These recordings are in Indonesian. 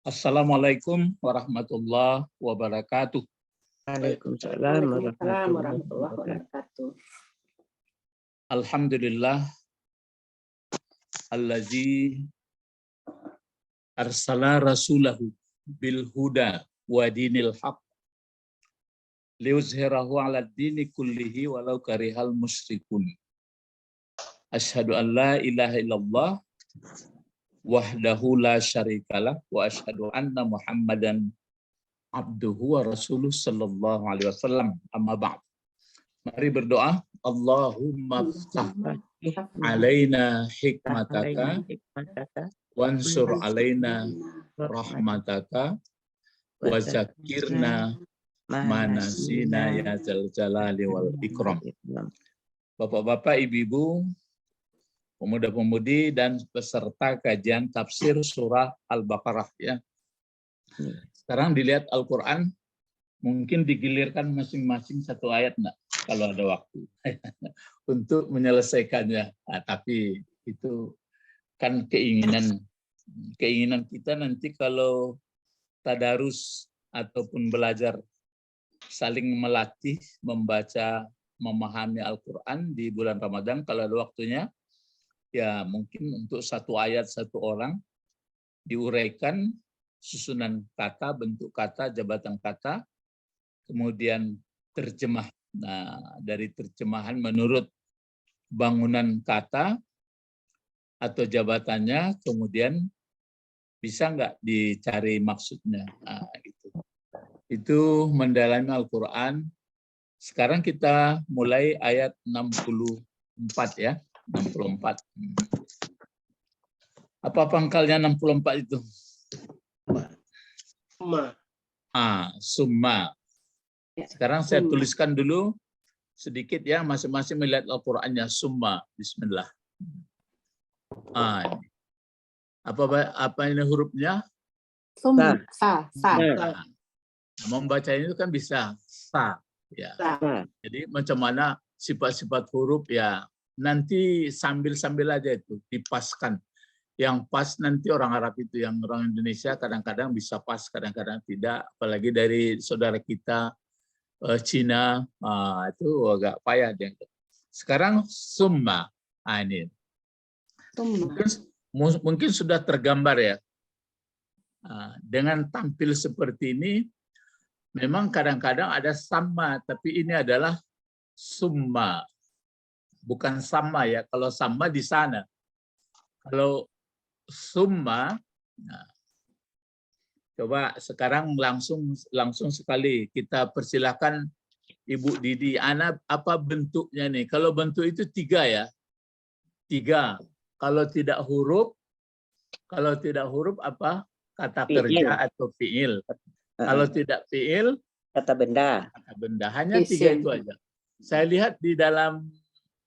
Assalamualaikum warahmatullahi wabarakatuh. Waalaikumsalam warahmatullahi wabarakatuh. Alhamdulillah allazi arsala rasulahu bil huda wa dinil haq liuzhirahu ala dini kullihi walau karihal musyrikun. Asyhadu an la ilaha illallah wahdahu la syarikalah wa asyhadu anna Muhammadan abduhu wa rasuluh sallallahu alaihi wasallam. Amma ba'd. Mari berdoa. Allahumma ftah alaina hikmataka wansur alaina rahmataka wa zakirna manasina ya zal jalali wal ikram. Bapak-bapak, ibu-ibu, pemuda-pemudi dan peserta kajian tafsir surah Al-Baqarah ya. Sekarang dilihat Al-Qur'an, mungkin digilirkan masing-masing satu ayat enggak kalau ada waktu untuk menyelesaikannya. Nah, tapi itu kan keinginan kita nanti kalau tadarus ataupun belajar saling melatih membaca memahami Al-Qur'an di bulan Ramadan kalau ada waktunya. Ya mungkin untuk satu ayat satu orang diuraikan susunan kata, bentuk kata, jabatan kata, kemudian terjemah. Nah, dari terjemahan menurut bangunan kata atau jabatannya, kemudian bisa nggak dicari maksudnya. Nah, gitu. Itu mendalami Al-Quran. Sekarang kita mulai ayat 64 ya. 64. Apa pangkalnya 64 itu? Summa. Summa. Sekarang saya tuliskan dulu sedikit ya, masing-masing melihat Al-Qur'annya. Summa. Bismillah. Apa ini hurufnya? Summa. Sa. Membaca itu kan bisa sa ya. Jadi macam mana sifat-sifat huruf ya. Nanti sambil-sambil aja itu dipaskan. Yang pas nanti orang Arab itu, yang orang Indonesia kadang-kadang bisa pas, kadang-kadang tidak. Apalagi dari saudara kita Cina, itu agak payah dia. Sekarang summa, ini. Mungkin sudah tergambar ya. Dengan tampil seperti ini, memang kadang-kadang ada sama, tapi ini adalah summa. Bukan sama ya, kalau sama di sana. Kalau summa, nah, coba sekarang langsung sekali kita persilakan Ibu Didi. Apa bentuknya nih? Kalau bentuk itu 3 ya, 3. Kalau tidak huruf apa? Kata kerja atau fiil. Kalau tidak fiil, kata benda. Hanya 3 itu aja. Saya lihat di dalam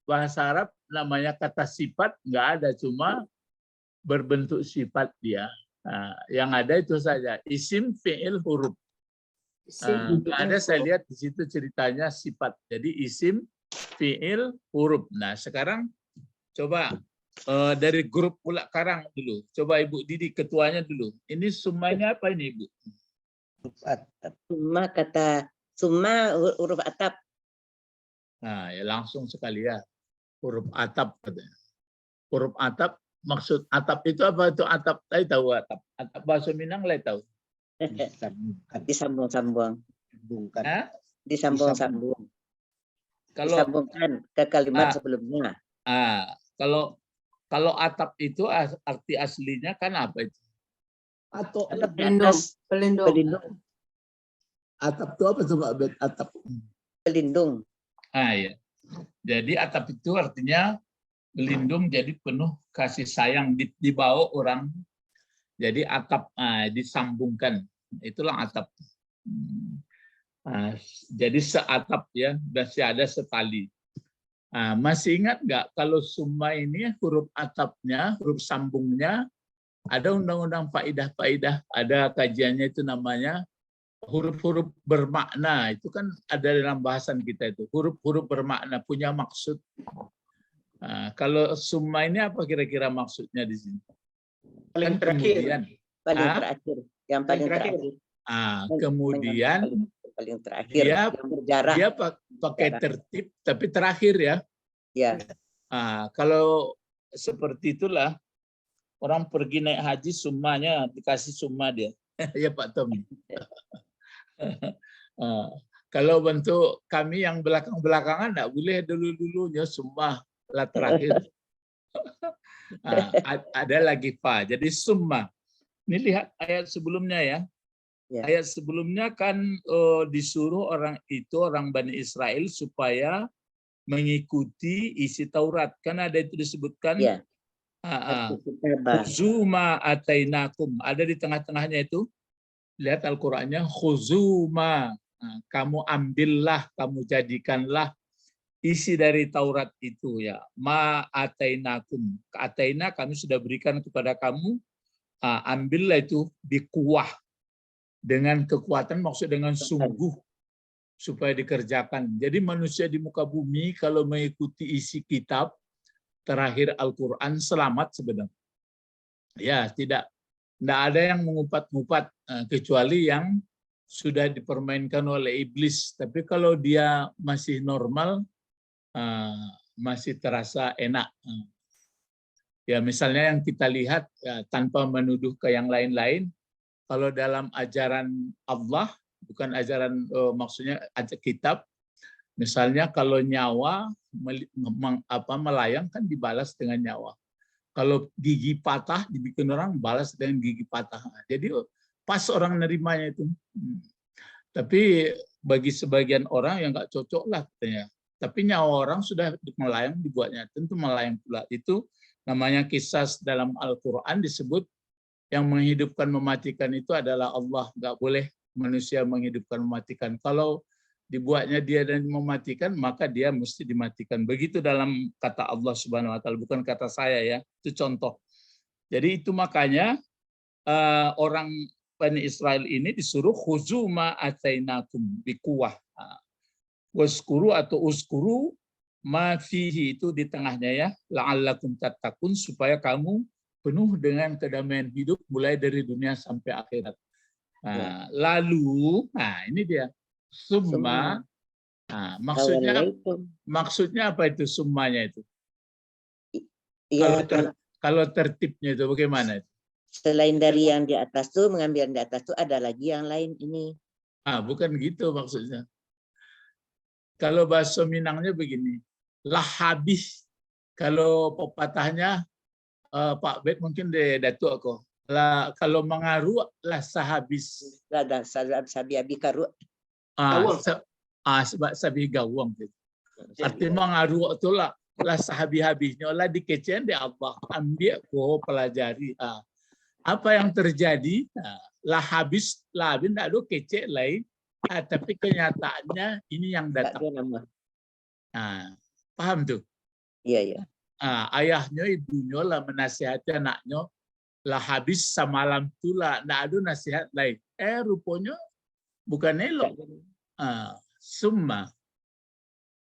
bahasa Arab namanya kata sifat nggak ada, cuma berbentuk sifat dia. Yang ada itu saja, isim, fiil, huruf. Nggak ada saya lihat di situ ceritanya sifat. Jadi isim, fiil, huruf. Nah sekarang coba dari grup Ulak Karang dulu. Coba Ibu Didi ketuanya dulu. Ini summanya apa ini Ibu? Summa kata summa huruf atap. Nah ya langsung sekali ya. Huruf atap katanya. Huruf atap, maksud atap itu apa itu atap? Saya tahu atap. Atap bahasa Minang saya tahu. Disambung-sambung. Disambung-sambung. Disambungkan ke kalimat sebelumnya. Kalau atap itu arti aslinya kan apa itu? Atau pelindung. Atap itu apa coba atap? Pelindung. Ya. Jadi atap itu artinya melindung, jadi penuh kasih sayang, dibawa orang. Jadi atap disambungkan, itulah atap. Jadi seatap ya, masih ada setali. Masih ingat nggak kalau summa ini huruf atapnya, huruf sambungnya ada undang-undang faidah-faidah, ada kajiannya itu namanya huruf-huruf bermakna. Itu kan ada dalam bahasan kita itu, huruf-huruf bermakna, punya maksud. Kalau summa ini apa kira-kira maksudnya di sini? Kan kemudian. Paling Ah? terakhir. Yang paling terakhir. Kemudian paling terakhir. dia Yang berjarak. dia pakai tertib tapi terakhir ya. Ya. Kalau seperti itulah orang pergi naik haji summanya dikasih summa dia. Ya Pak Tom. Kalau bentuk kami yang belakang-belakangan enggak boleh dulu-dulunya summa lah terakhir. Ada lagi fa. Jadi summa. Ini lihat ayat sebelumnya ya. Ayat sebelumnya kan disuruh orang Bani Israel supaya mengikuti isi Taurat. Kan ada itu disebutkan khuzuma atainakum. Ada di tengah-tengahnya itu. Lihat Al-Qur'annya khuzuma. Kamu ambillah, kamu jadikanlah isi dari Taurat itu ya. Ma atainakum. Ataina kami sudah berikan kepada kamu. Ambillah itu bikuwah. Dengan kekuatan, maksud dengan sungguh supaya dikerjakan. Jadi manusia di muka bumi kalau mengikuti isi kitab terakhir Al-Quran selamat sebenarnya. Ya, tidak ada yang mengumpat-ngumpat kecuali yang sudah dipermainkan oleh iblis. Tapi kalau dia masih normal, masih terasa enak. Ya, misalnya yang kita lihat tanpa menuduh ke yang lain-lain. Kalau dalam ajaran Allah, bukan ajaran maksudnya kitab, misalnya kalau nyawa melayang kan dibalas dengan nyawa. Kalau gigi patah dibikin orang balas dengan gigi patah. Jadi pas orang nerimanya itu. Tapi bagi sebagian orang yang nggak cocok lah katanya. Tapi nyawa orang sudah melayang dibuatnya, tentu melayang pula. Itu namanya kisah dalam Al-Quran disebut yang menghidupkan mematikan itu adalah Allah. Nggak boleh manusia menghidupkan mematikan. Kalau dibuatnya dia dan mematikan, maka dia mesti dimatikan. Begitu dalam kata Allah Subhanahu Wa Taala, bukan kata saya ya. Itu contoh. Jadi itu makanya orang Bani Israel ini disuruh khuzu ma atainakum bikuwah. Waskuru atau uskuru ma fihi, itu di tengahnya ya. La'allakum tattaqun, supaya kamu penuh dengan kedamaian hidup mulai dari dunia sampai akhirat. Lalu, ini dia summa. Maksudnya apa itu summanya itu? Kalau tertibnya itu bagaimana itu? Selain dari yang di atas tuh, mengambil yang di atas tuh ada lagi yang lain ini. Bukan gitu maksudnya. Kalau bahasa Minangnya begini, lah habis. Kalau pepatahnya Pak Bet mungkin de Datuk aku. Lah kalau mengaruh lah sahabis. Lah sabi abi karu. Sebab sabi gawang gitu. Arti mengaruh itu lah sahabi-habisnya lah dikecen di Allah, ambil ko pelajari. Apa yang terjadi? Lah habis lah bin tak ada kecek lain. Tapi kenyataannya ini yang datang. Paham tuh? Iya. Ayahnya, ibunya lah menasihati anaknya, lah habis semalam tu lah, nggak ada nasihat lain. Rupanya bukan elok. Summa,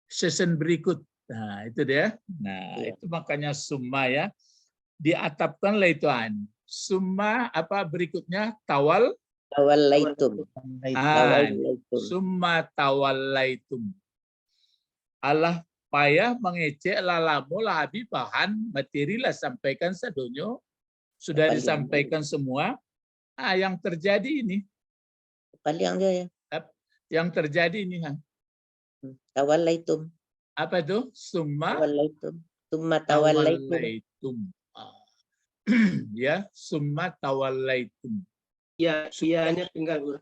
season berikut. Itu dia. Itu makanya summa ya. Diatapkanlah itu summa apa berikutnya? Tawallaitum. Summa tawallaitum. Allah payah mengecek lalamu lah habis bahan materi lah sampaikan sadonyo sudah disampaikan semua. Yang terjadi ini yang terjadi ini tawallaitum. Apa itu? Summa tawallaitum. Ya, summa tawallaitum. Ya, ianya tinggal Guru.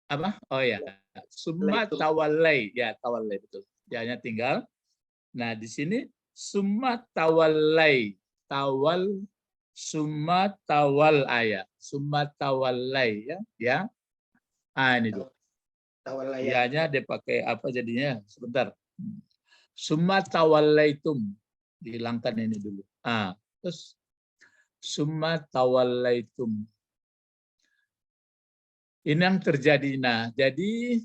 Apa? Oh ya, summa tawallai. Ya, tawallai betul. Ya-nya tinggal. Nah, di sini summa tawallai. Summa tawal ayat. Summa tawallai ya. Ini dulu. Ianya dia pakai apa jadinya? Sebentar. Summa tawallaitum. Dihilangkan ini dulu. Terus summa tawallaitum. Ini yang terjadi. Nah, jadi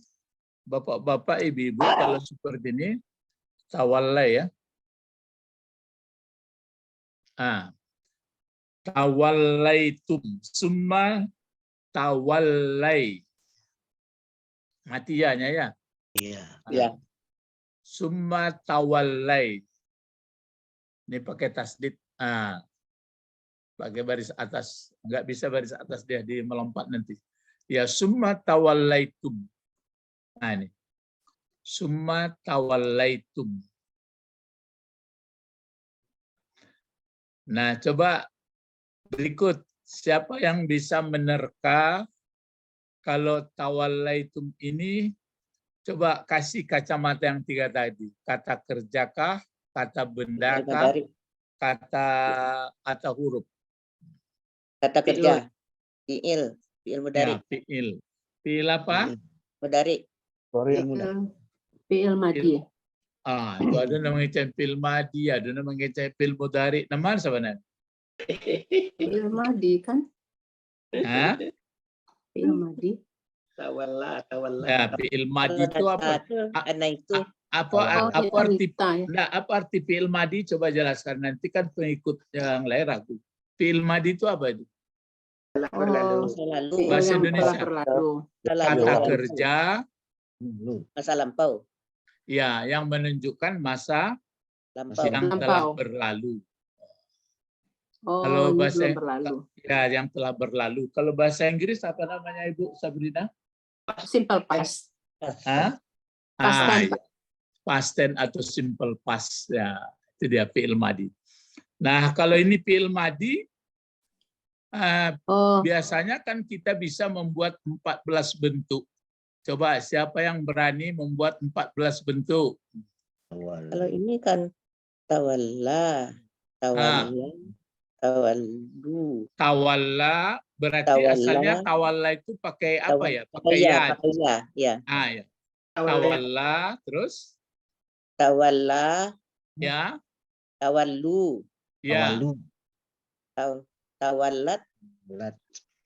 bapak-bapak, ibu-ibu kalau seperti ini tawallai ya. Tawallaitum. Summa tawallai. Mati ya-nya ya. Iya. Ya. Summa tawallai. Ini pakai tasdid. Pakai baris atas. Enggak bisa baris atas, dia di melompat nanti. Ya, summa tawallaitum. Nah ini. Summa tawallaitum. Nah, coba berikut. Siapa yang bisa menerka kalau tawallaitum ini, coba kasih kacamata yang 3 tadi. Kata kerjakah, kata bendakah, kata huruf. Kata kerja. Fi'il. Fi'il mudhari. Ya, fi'il. Fi'il apa? Mudhari. Fi'il madi. Itu ada namanya fi'il madi, ada namanya fi'il mudhari. Nama sebenarnya? Fi'il madi kan? Hah? Fi'il madi. Tawalla. Ya, fi'il madi itu apa? Karena itu. Apa arti ya. apa arti fi'il madi? Coba jelaskan, nanti kan pengikut yang lain ragu. Fi'il madi itu apa itu? Selalu. Bahasa yang Indonesia. telah berlalu. Kata kerja, Masa lampau. ya, yang menunjukkan masa Lampau. yang telah Lampau. berlalu. Oh, Kalau ini bahasa belum berlalu. ya, yang telah berlalu. Kalau bahasa Inggris apa namanya Ibu Sabrina? Simple past. Hah? Past tense. Ya. Past tense atau simple past, ya, itu dia fi'il madi. Nah, kalau ini fi'il madi, biasanya kan kita bisa membuat 14 bentuk. Coba siapa yang berani membuat 14 bentuk? Kalau ini kan tawalla, tawallu. Tawalla berarti Tawalla. asalnya tawalla itu pakai apa ya? Pakai ya. Pakai ya. Ya. Ya. Tawalla, terus Tawalla, ya, tawallu, ya, tawallat,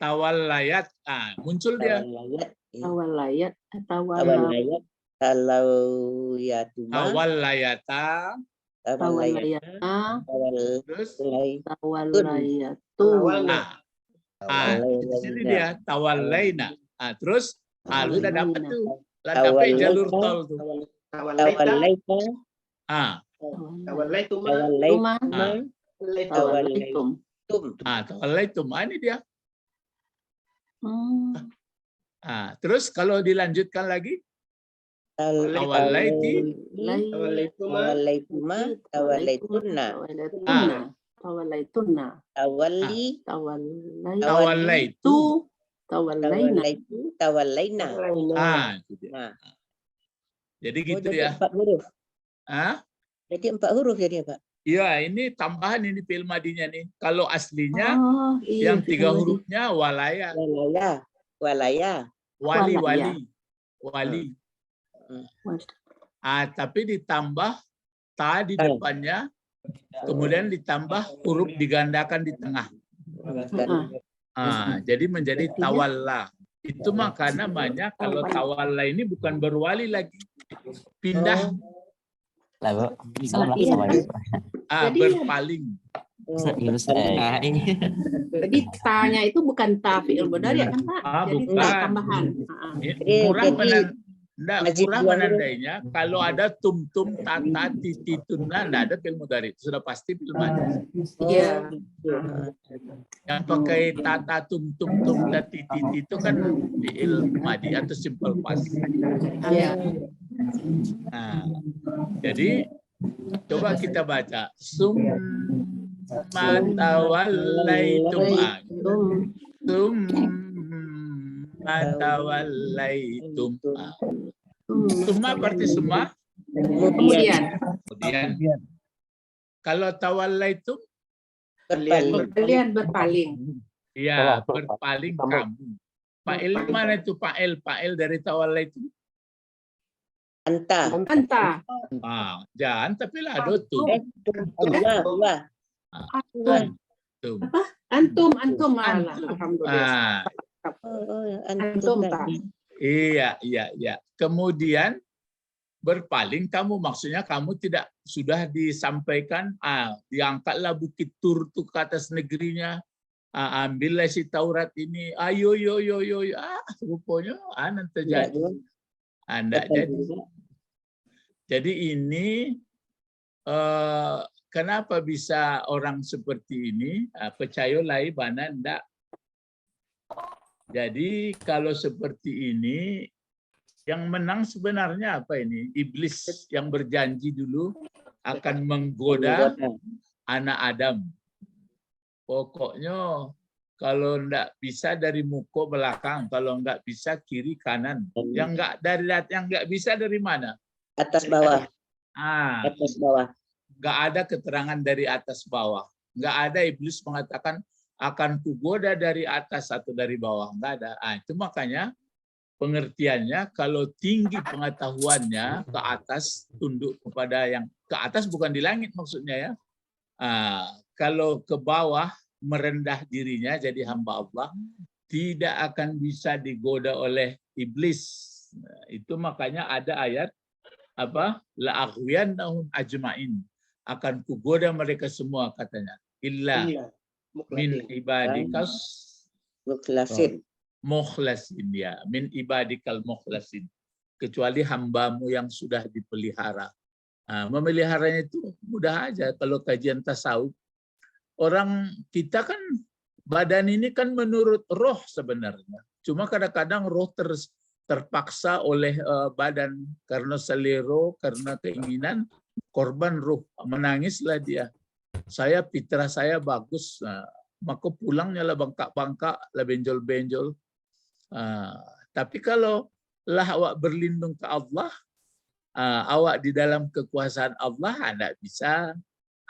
tawallayat. Muncul dia. tawallayat, Tawalayat. tawallayatuma, Tawallayata, Tawalayata. terus Tawalayatu. di sini dia tawallaina. Terus lu udah dapat tuh. Lah dapat jalur tol tuh. tawallaita, Tawallaituma. Tawalaitum. Tawallaitum. Ini dia. Terus kalau dilanjutkan lagi, tawallaiti, tawallaituma, tawallaitunna, Tawallaitunna. tawalli, tawallaitu. Tawallaina. tawallaina. Itu dia. Jadi gitu Jadi ya. 4 huruf. Jadi 4 huruf jadi Pak. Iya, ini tambahan ini fi'il madinya nih. Kalau aslinya Iya, yang 3 hurufnya walaya. Walaya. Wali. Tapi ditambah ta di depannya, kemudian ditambah huruf digandakan di tengah. Jadi menjadi tawalla. Itu maka namanya kalau tawalla ini bukan berwali lagi, pindah. Berpaling. Jadi tanya itu bukan ta fi'il mudhari kan Pak? Jadi Bukan. tambahan. Kurang menandainya kalau ada tum-tum, tata, titituna, enggak ada fi'il mudhari. Sudah pasti fi'il madi. Iya. Yang pakai tata, tum-tum, titi itu kan fi'il madi atau simple past. Iya. Jadi coba kita baca summa tawallaitum. Tawallaitum. Summa berarti semua. Kemudian. Kalau tawallaitum, Kalian berpaling. ya, berpaling kamu. Fa'il mana itu fa'il? Fa'il dari tawallaitum. Anta. Jangan tapi lah tum. Antum. Alhamdulillah. Antum. Iya. Kemudian berpaling kamu, maksudnya kamu tidak sudah disampaikan, diangkatlah Bukit Tur tuh ke atas negerinya, ambillah si Taurat ini, ayo, rupanya nanti Tidak terjadi. juga. Enggak Betul jadi. juga. Jadi ini kenapa bisa orang seperti ini percaya lai bana enggak. Jadi kalau seperti ini, yang menang sebenarnya apa ini? Iblis yang berjanji dulu akan menggoda anak Adam. Pokoknya kalau enggak bisa dari muka belakang, kalau enggak bisa kiri kanan. Yang enggak bisa dari mana? Atas bawah. Atas bawah. Enggak ada keterangan dari atas bawah. Enggak ada iblis mengatakan akan kugoda dari atas atau dari bawah. Enggak ada. Itu makanya pengertiannya kalau tinggi pengetahuannya ke atas, tunduk kepada yang ke atas, bukan di langit maksudnya ya. Kalau ke bawah merendah dirinya jadi hamba Allah, tidak akan bisa digoda oleh iblis. Itu makanya ada ayat apa? La aghwiyannahum ajmain. Akan kugoda mereka semua katanya. Illa min ibadikas mukhlasin ya, min ibadikal mukhlasin, kecuali hambamu yang sudah dipelihara. Memeliharanya itu mudah aja. Kalau kajian tasawuf, orang kita kan badan ini kan menurut roh sebenarnya. Cuma kadang-kadang roh terpaksa oleh badan karena selero, karena keinginan, korban roh, menangislah dia. Saya fitrah saya bagus, maka pulangnya lah bangkak-bangkak, lah benjol-benjol. Tapi kalau lah awak berlindung ke Allah, awak di dalam kekuasaan Allah, tidak bisa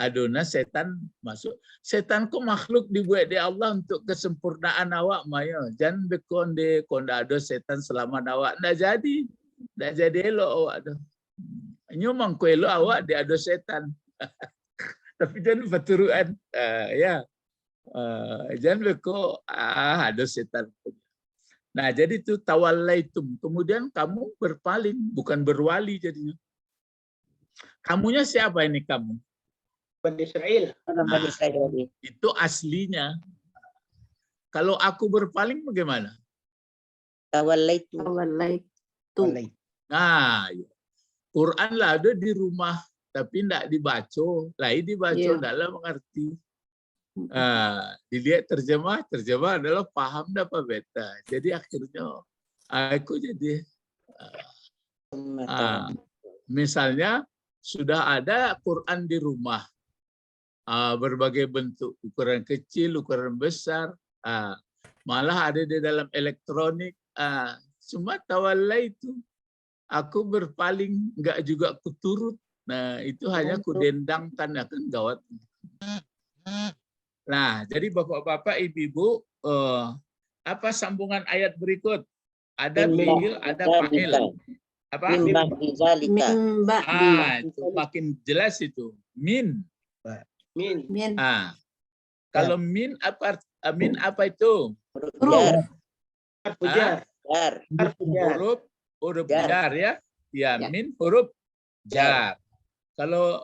adona setan masuk. Setan ku makhluk dibuat di Allah untuk kesempurnaan awak maya. Jangan bekonde konda ada setan selama awak tidak jadi elok awak dah. Nyomang ku elok awak dia ada setan. Tapi jangan berturuan ya. Jangan beko ada setan. Nah, jadi itu tawallaitum. Kemudian kamu berpaling, bukan berwali jadinya. Kamunya siapa ini kamu? Bani Israel. Itu aslinya. Kalau aku berpaling bagaimana? Tawallaitu. Nah, Quran lah ada di rumah, tapi tidak dibaca. Lain dibaca, dalam mengerti. Dilihat terjemah adalah paham dapat beta. Jadi akhirnya aku jadi misalnya sudah ada Quran di rumah, berbagai bentuk, ukuran kecil, ukuran besar, malah ada di dalam elektronik. Cuma tawalla itu aku berpaling, enggak juga kuturut. Nah itu hanya kudendangkan, akan gawat. Nah, jadi bapak-bapak, ibu-ibu, apa sambungan ayat berikut? Ada fi'il, ada fa'il. Apa? Itu makin jelas itu. Min. Kalau min apa itu? Huruf jar ya. Ya, min huruf jar. Kalau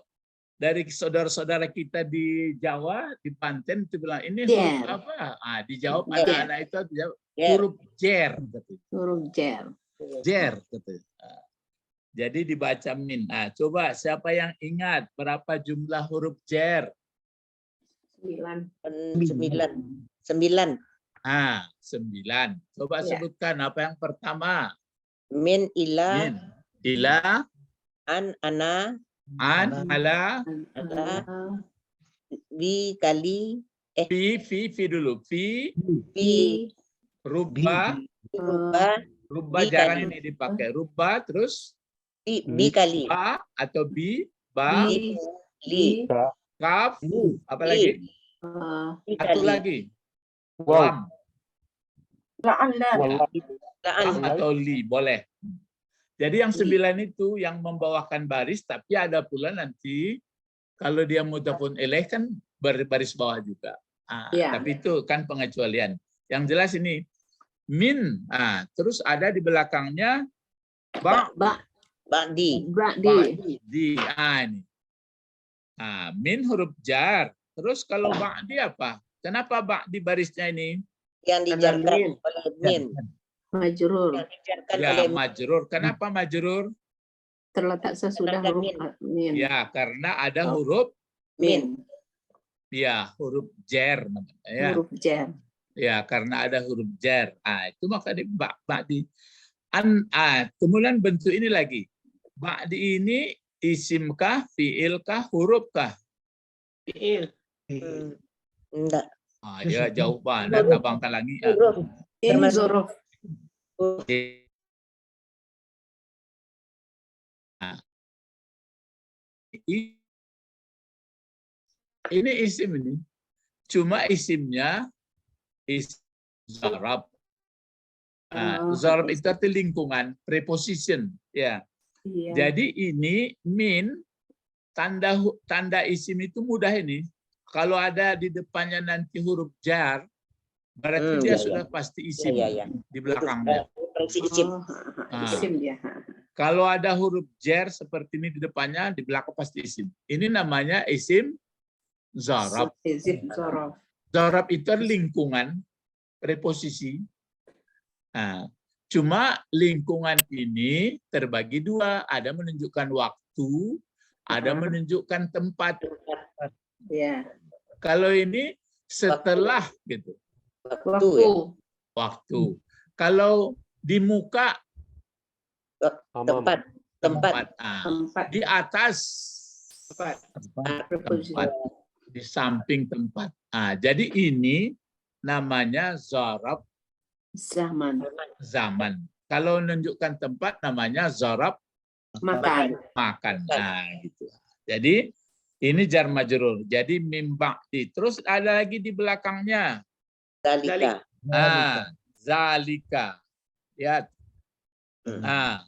dari saudara-saudara kita di Jawa, di Banten itu bilang ini huruf apa? Dijawab anak-anak itu dijawab huruf jer. Huruf jer. Jer. Jadi dibaca min. Coba siapa yang ingat berapa jumlah huruf jer? 9. 9. 9. Coba sebutkan apa yang pertama? Min, ila. Min. Ila. An, ana. An, ala, bi, kali, fi dulu, fi, rubba jarang ini dipakai, rubba terus bi kali, ba atau ba, li, kaf, apa lagi? Satu lagi, lam, atau li, boleh. Jadi yang 9 itu yang membawakan baris, tapi ada pula nanti kalau dia mudhafun ilaih kan berbaris bawah juga. Tapi itu kan pengecualian. Yang jelas ini min, terus ada di belakangnya ba. Ba'di. Ba'di. Di. Ini. Min huruf jar. Terus kalau ba'di apa? Kenapa ba'di barisnya ini? Yang Karena dijarkan min. oleh min. Majrur. Yang dijarkan Ya, oleh min. majrur. Kenapa majrur? Terletak sesudah Terletak huruf min. Ya, karena ada huruf, Min. ya, huruf jar namanya. Ya. Huruf jar. Ya, karena ada huruf jar. Itu maka di ba'di. Kemudian bentuk ini lagi. Ba'di ini isimkah, fiilkah, hurufkah? Fi'il. Enggak. Ya jauh banget, tabangkan lagi. Huruf. Ini Termasuk- zorof. Ini isim ini. Cuma isimnya isim zarab. Zarab itu arti lingkungan, preposition. Ya. Iya. Jadi ini min tanda isim itu mudah ini. Kalau ada di depannya nanti huruf jar, berarti dia Iya, sudah pasti isim Iya. di belakangnya. Referensi isim. Isim dia. Kalau ada huruf jar seperti ini di depannya, di belakang pasti isim. Ini namanya isim zarab. Isim zorof. Zarab itu lingkungan, preposisi. Cuma lingkungan ini terbagi dua. Ada menunjukkan waktu, ada menunjukkan tempat. Ya. Kalau ini setelah gitu, Waktu ya. waktu. Kalau di muka, Tempat. tempat. Tempat. Di atas, Preposisi. tempat. Di samping tempat. Jadi ini namanya zarab Zaman. zaman. Kalau menunjukkan tempat namanya zarab Makan. makan. Gitu. Jadi ini jar majrur. Jadi mim ba'di. Terus ada lagi di belakangnya. Zalika. Zalika. Ya. Hmm.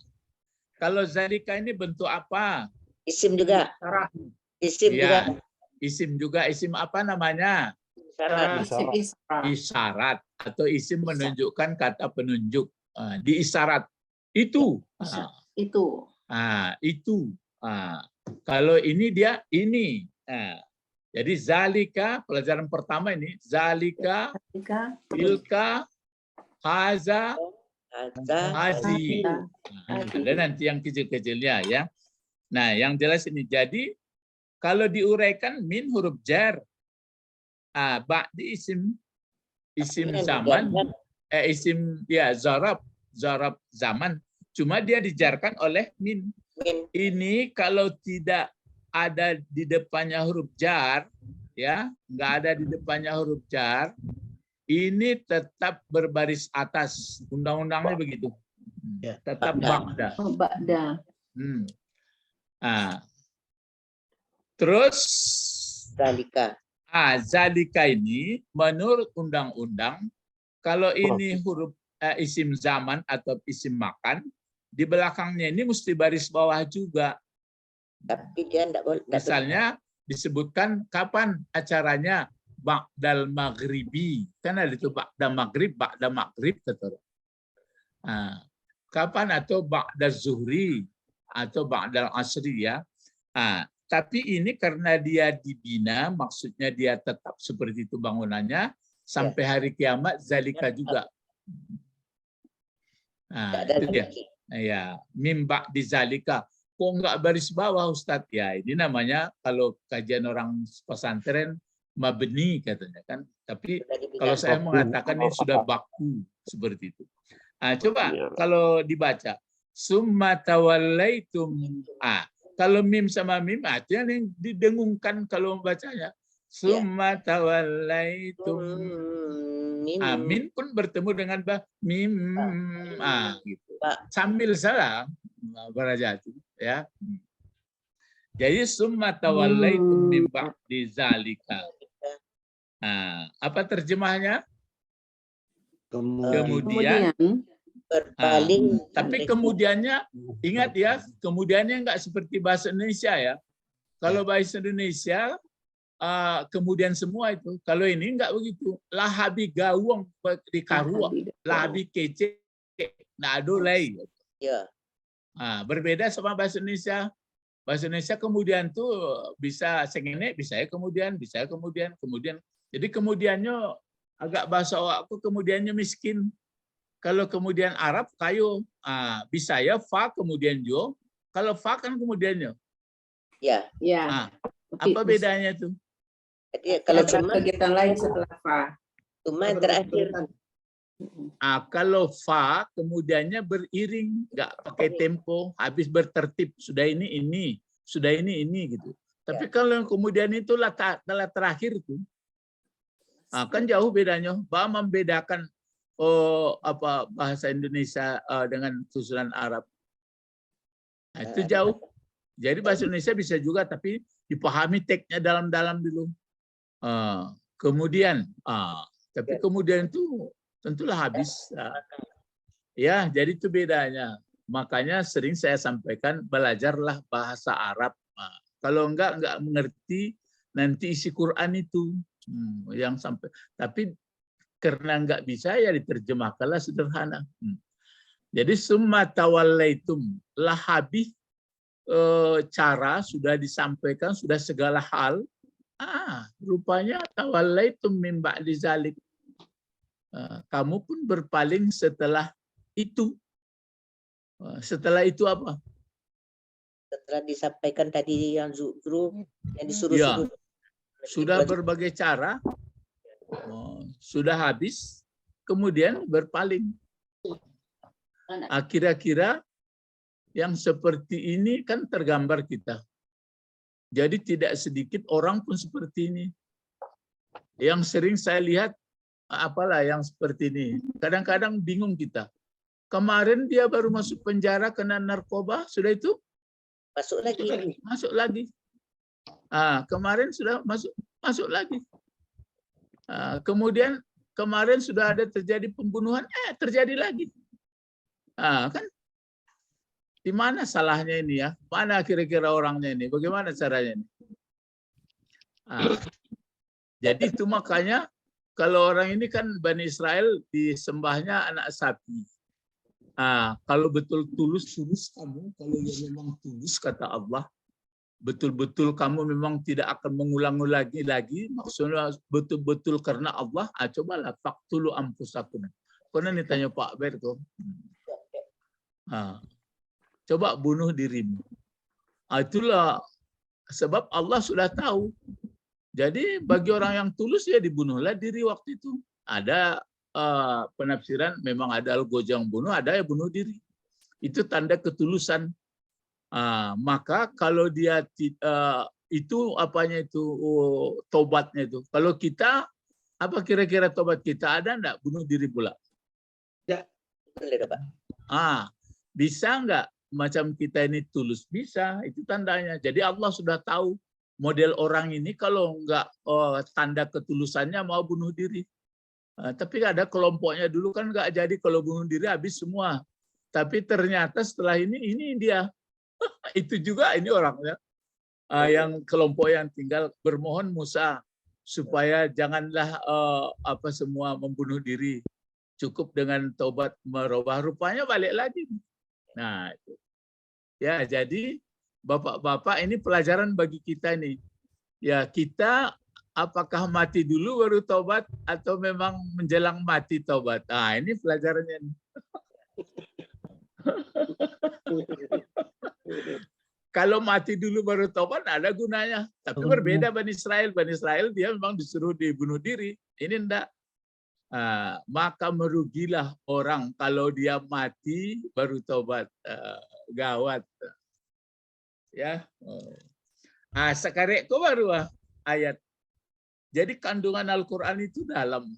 Kalau zalika ini bentuk apa? Isim juga. Sarah. Isim juga. Ya. Isim juga. Isim apa namanya? Syarat. Isim isra. Isyarat atau isim menunjukkan kata penunjuk. Di isyarat. Itu. Itu. Itu. Kalau ini dia ini. Jadi zalika pelajaran pertama ini zalika, Ketika tilka, haza, Haza. hazi. Hazi. Ada nanti yang kecil-kecilnya ya. Nah, yang jelas ini. Jadi kalau diuraikan min huruf jar. Ba'di isim zaman, isim ya zarab zaman. Cuma dia dijarkan oleh min. Min. Ini kalau tidak ada di depannya huruf jar, ya, nggak ada di depannya huruf jar, ini tetap berbaris atas. Undang-undangnya begitu. Tetap ba'da. Oh, ba'da. Terus Zalika. zalika ini menurut undang-undang kalau ini huruf isim zaman atau isim makan, di belakangnya ini mesti baris bawah juga. Tapi dia enggak boleh. Misalnya disebutkan kapan acaranya ba'dal maghribi. Kan ada itu ba'da maghrib, kata. Kapan atau ba'da zuhri atau ba'dal asri ya. Tapi ini karena dia dibina, maksudnya dia tetap seperti itu bangunannya sampai hari kiamat zalika juga. Itu dia. Ya, mimba di zalika. Kok nggak baris bawah Ustadz? Ya, ini namanya kalau kajian orang pesantren mabni katanya kan. Tapi kalau saya mengatakan ini sudah baku seperti itu. Coba kalau dibaca summa tawallaitum. Kalau mim sama mim itu yang didengungkan kalau membacanya. Summa tawallaitum. Min pun bertemu dengan mim. Gitu. Sambil salah berajat ya. Jadi summa tawallaitum min ba'di zalika. Apa terjemahnya? Kemudian berpaling. tapi kemudiannya ingat ya, kemudiannya enggak seperti bahasa Indonesia ya. Kalau bahasa Indonesia kemudian semua itu. Kalau ini enggak begitu. Lahabi gawang di karuang, lahabi kece, nado lay. Ya. Berbeda sama bahasa Indonesia. Bahasa Indonesia kemudian tuh bisa sengene, bisa ya kemudian, kemudian. Jadi kemudiannya agak bahasa aku kemudiannya miskin. Kalau kemudian Arab kayu, bisa ya fa kemudian jo. Kalau fa kan kemudiannya. Ya. Ya. Apa bedanya tuh? Jadi kalau Ada kegiatan lain setelah fa. cuma terakhir. Kalau fa kemudiannya beriring, nggak pakai tempo, habis bertertib, sudah ini, sudah ini gitu. Tapi kalau kemudian itu telah terakhir itu, kan jauh bedanya. Membedakan bahasa Indonesia dengan susunan Arab. Nah, itu jauh. Jadi bahasa Indonesia bisa juga, tapi dipahami teksnya dalam-dalam dulu. Kemudian, tapi kemudian itu tentulah habis. Ya, jadi itu bedanya. Makanya sering saya sampaikan, belajarlah bahasa Arab. Kalau enggak mengerti, nanti isi Quran itu yang sampai. Tapi karena enggak bisa, ya diterjemahkanlah sederhana. Jadi summa tawallaitum, lah habis cara sudah disampaikan, sudah segala hal. Rupanya tawallaitum min ba'di zalik. Kamu pun berpaling setelah itu. Setelah itu apa? Setelah disampaikan tadi yang Zukru, yang disuruh-suruh. Sudah berbagai cara, sudah habis, kemudian berpaling. Kira-kira yang seperti ini kan tergambar kita. Jadi tidak sedikit orang pun seperti ini. Yang sering saya lihat, apalah yang seperti ini. Kadang-kadang bingung kita. Kemarin dia baru masuk penjara kena narkoba, sudah itu Masuk lagi. Masuk lagi. Kemarin sudah masuk lagi. Kemudian kemarin sudah ada terjadi pembunuhan, terjadi lagi. Kan di mana salahnya ini ya? Mana kira-kira orangnya ini? Bagaimana caranya ini? Jadi itu makanya kalau orang ini kan Bani Israel disembahnya anak sapi. Kalau betul tulus kamu, kalau yang memang tulus kata Allah, betul-betul kamu memang tidak akan mengulang-ulangi lagi, maksudnya betul-betul karena Allah, cobalah faqtulu anfusakum. Karena ditanya Pak Berko, coba bunuh dirimu. Itulah sebab Allah sudah tahu. Jadi bagi orang yang tulus ya dibunuhlah diri waktu itu. Ada penafsiran memang ada gojang bunuh, ada yang bunuh diri. Itu tanda ketulusan. Maka kalau dia itu apanya itu tobatnya itu. Kalau kita apa kira-kira tobat kita ada enggak bunuh diri pula? Ya. Bisa enggak macam kita ini tulus? Bisa, itu tandanya. Jadi Allah sudah tahu model orang ini kalau enggak tanda ketulusannya mau bunuh diri. Tapi ada kelompoknya dulu kan nggak jadi, kalau bunuh diri habis semua. Tapi ternyata setelah ini dia. Itu juga ini orangnya. Yang kelompok yang tinggal bermohon Musa supaya janganlah semua membunuh diri. Cukup dengan taubat merubah, rupanya balik lagi. Nah, itu. Ya, jadi Bapak-bapak ini pelajaran bagi kita nih. Ya, kita apakah mati dulu baru taubat atau memang menjelang mati taubat? Ini pelajarannya. Kalau mati dulu baru taubat ada gunanya. Tapi berbeda Bani Israel. Bani Israel dia memang disuruh dibunuh diri. Ini enggak. Maka merugilah orang kalau dia mati baru taubat. Gawat. Ya. Sekarang kok baru ayat. Jadi kandungan Al-Quran itu dalam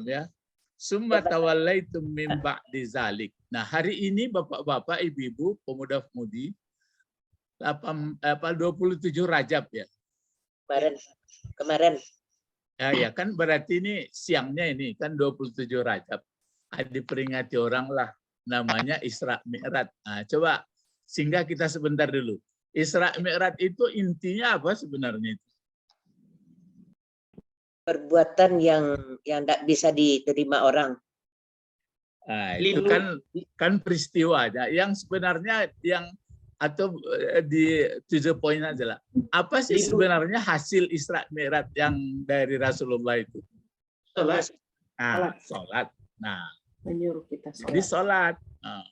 ya. Summa tawallaitum min ba'di zalik. Nah, hari ini Bapak-bapak, Ibu-ibu, pemuda-pemudi 27 Rajab ya. Kemarin. Ya kan berarti ini siangnya ini kan 27 Rajab. Diperingati orang lah namanya Isra Mi'raj. Coba singgah kita sebentar dulu. Isra Mi'raj itu intinya apa sebenarnya itu? Perbuatan yang tidak bisa diterima orang. Nah, itu kan peristiwanya. Yang sebenarnya atau di 7 poin aja lah. Apa sih sebenarnya hasil Isra Mi'raj yang dari Rasulullah itu? Salat. Nah, sholat. Nah, Menyuruh kita jadi sholat. sholat.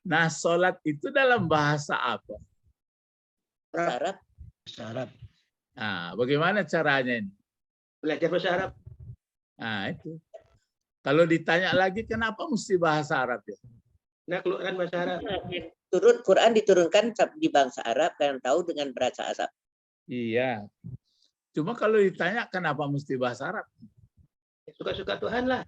Nah, sholat itu dalam bahasa apa? Bahasa Arab. Nah, bagaimana caranya ini? Belajar bahasa Arab. Nah, itu. Kalau ditanya lagi, kenapa mesti bahasa Arab ya? Nah, keluaran bahasa Arab. Quran diturunkan di bangsa Arab dan tahu dengan bahasa Arab. Iya. Cuma kalau ditanya, kenapa mesti bahasa Arab? Suka-suka Tuhan lah.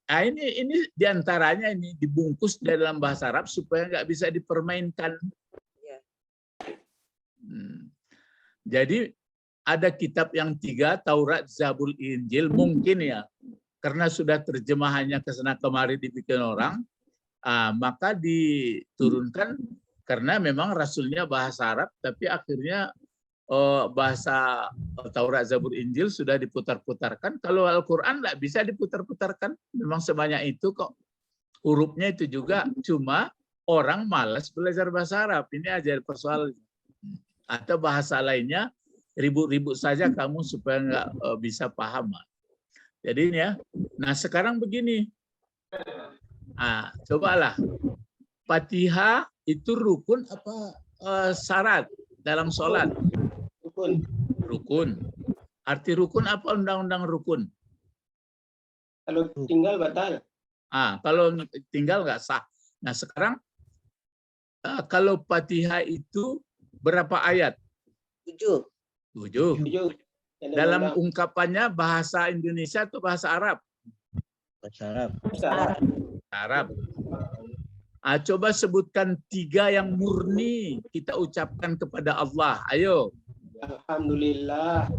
Ini diantaranya ini dibungkus dalam bahasa Arab supaya nggak bisa dipermainkan. Ya. Jadi ada kitab yang 3, Taurat, Zabur, Injil, mungkin ya, karena sudah terjemahannya ke sana kemari dibikin orang, maka diturunkan karena memang Rasulnya bahasa Arab, tapi akhirnya bahasa Taurat, Zabur, Injil sudah diputar-putarkan. Kalau Al-Quran nggak bisa diputar-putarkan, memang sebanyak itu kok. Hurufnya itu juga, cuma orang malas belajar bahasa Arab. Ini aja persoalannya. Atau bahasa lainnya, ribut-ribut saja kamu supaya nggak bisa paham. Jadi ini ya. Nah sekarang begini. Cobalah. Fatihah itu rukun apa syarat dalam sholat? Rukun. Arti rukun apa undang-undang rukun? Kalau tinggal batal. Kalau tinggal nggak sah. Nah sekarang kalau Fatihah itu berapa ayat? 7. 7. Dalam ungkapannya bahasa Indonesia atau bahasa Arab? Bahasa Arab. Arab. Coba sebutkan 3 yang murni kita ucapkan kepada Allah. Ayo. Alhamdulillah.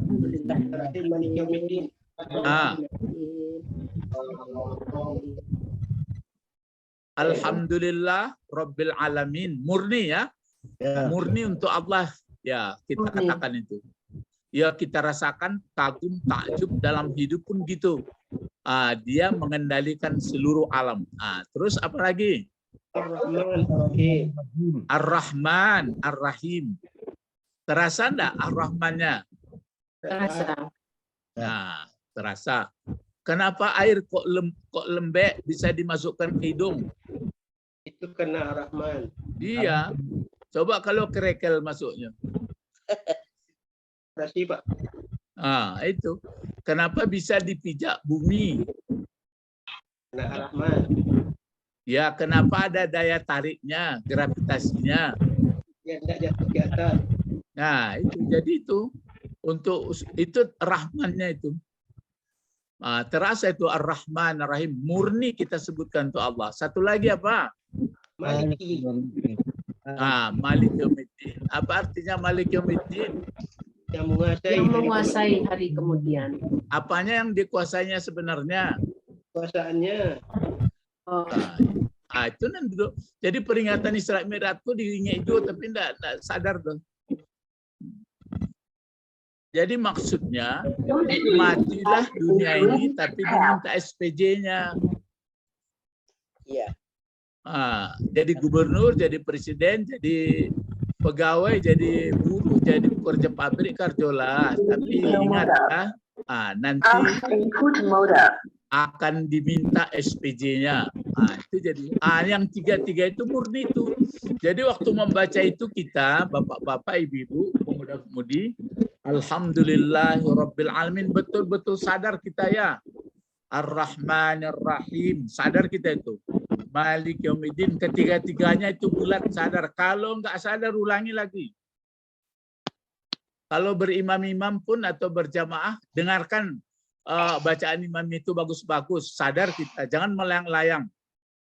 Alhamdulillah Rabbil Alamin. Murni ya. Murni untuk Allah. Ya, kita katakan itu. Ya, kita rasakan kagum, takjub dalam hidup pun gitu. Dia mengendalikan seluruh alam. Terus apa lagi? Ar-Rahman, Ar-Rahim. Terasa enggak Ar-Rahmannya? Terasa. Nah, terasa. Kenapa air kok lembek bisa dimasukkan ke hidung? Itu karena Ar-Rahman. Iya. Coba kalau kerekel masuknya. Berarti Pak. Itu. Kenapa bisa dipijak bumi? Karena Ar-Rahman. Ya, kenapa ada daya tariknya, gravitasinya? Ya, tidak jatuh ke atas. Nah, itu jadi itu untuk itu rahmannya itu. Terasa itu Ar-Rahman Ar-Rahim, murni kita sebutkan untuk Allah. Satu lagi apa? Maliki. Malik Yaumiddin. Apa artinya Malik Yaumiddin? Yang menguasai hari kemudian. Apanya yang dikuasainya sebenarnya? Kuasaannya. Itu nanti dulu. Jadi peringatan Isra Mi'raj itu diingat itu tapi enggak sadar tuh. Jadi maksudnya nikmatilah dunia ini tapi diminta SPJ-nya. Iya. Jadi gubernur, jadi presiden, jadi pegawai, jadi buruh, jadi pekerja pabrik, karjola. Tapi ingatlah, nanti akan diminta SPJ-nya. Itu jadi yang 3 itu murni itu. Jadi waktu membaca itu kita, bapak-bapak, ibu-ibu, pemuda-pemudi, Alhamdulillahirabbil alamin, betul-betul sadar kita ya. Ar-Rahmanir Rahim, sadar kita itu. Malik Yaumiddin, ketiga-tiganya itu bulat sadar. Kalau nggak sadar ulangi lagi. Kalau berimam-imam pun atau berjamaah, dengarkan bacaan imam itu bagus-bagus. Sadar kita, jangan melayang-layang.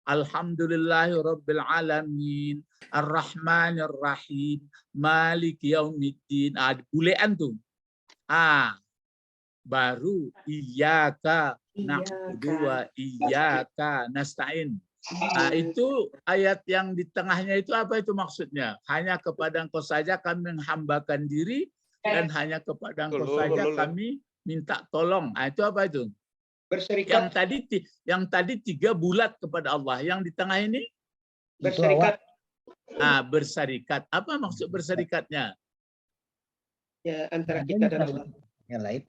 Alhamdulillahirabbil alamin, Ar-Rahmanir Rahim, Malik Yaumiddin. Bulean tuh. Baru iyyaka na'budu wa iyyaka nasta'in. Itu ayat yang di tengahnya itu apa itu maksudnya? Hanya kepada Engkau saja kami menghambakan diri dan hanya kepada Engkau saja kami minta tolong. Itu apa itu? Berserikat. Yang tadi 3 bulat kepada Allah. Yang di tengah ini Berserikat. berserikat. Apa maksud berserikatnya? Ya, antara kita dan Allah. Yang lain.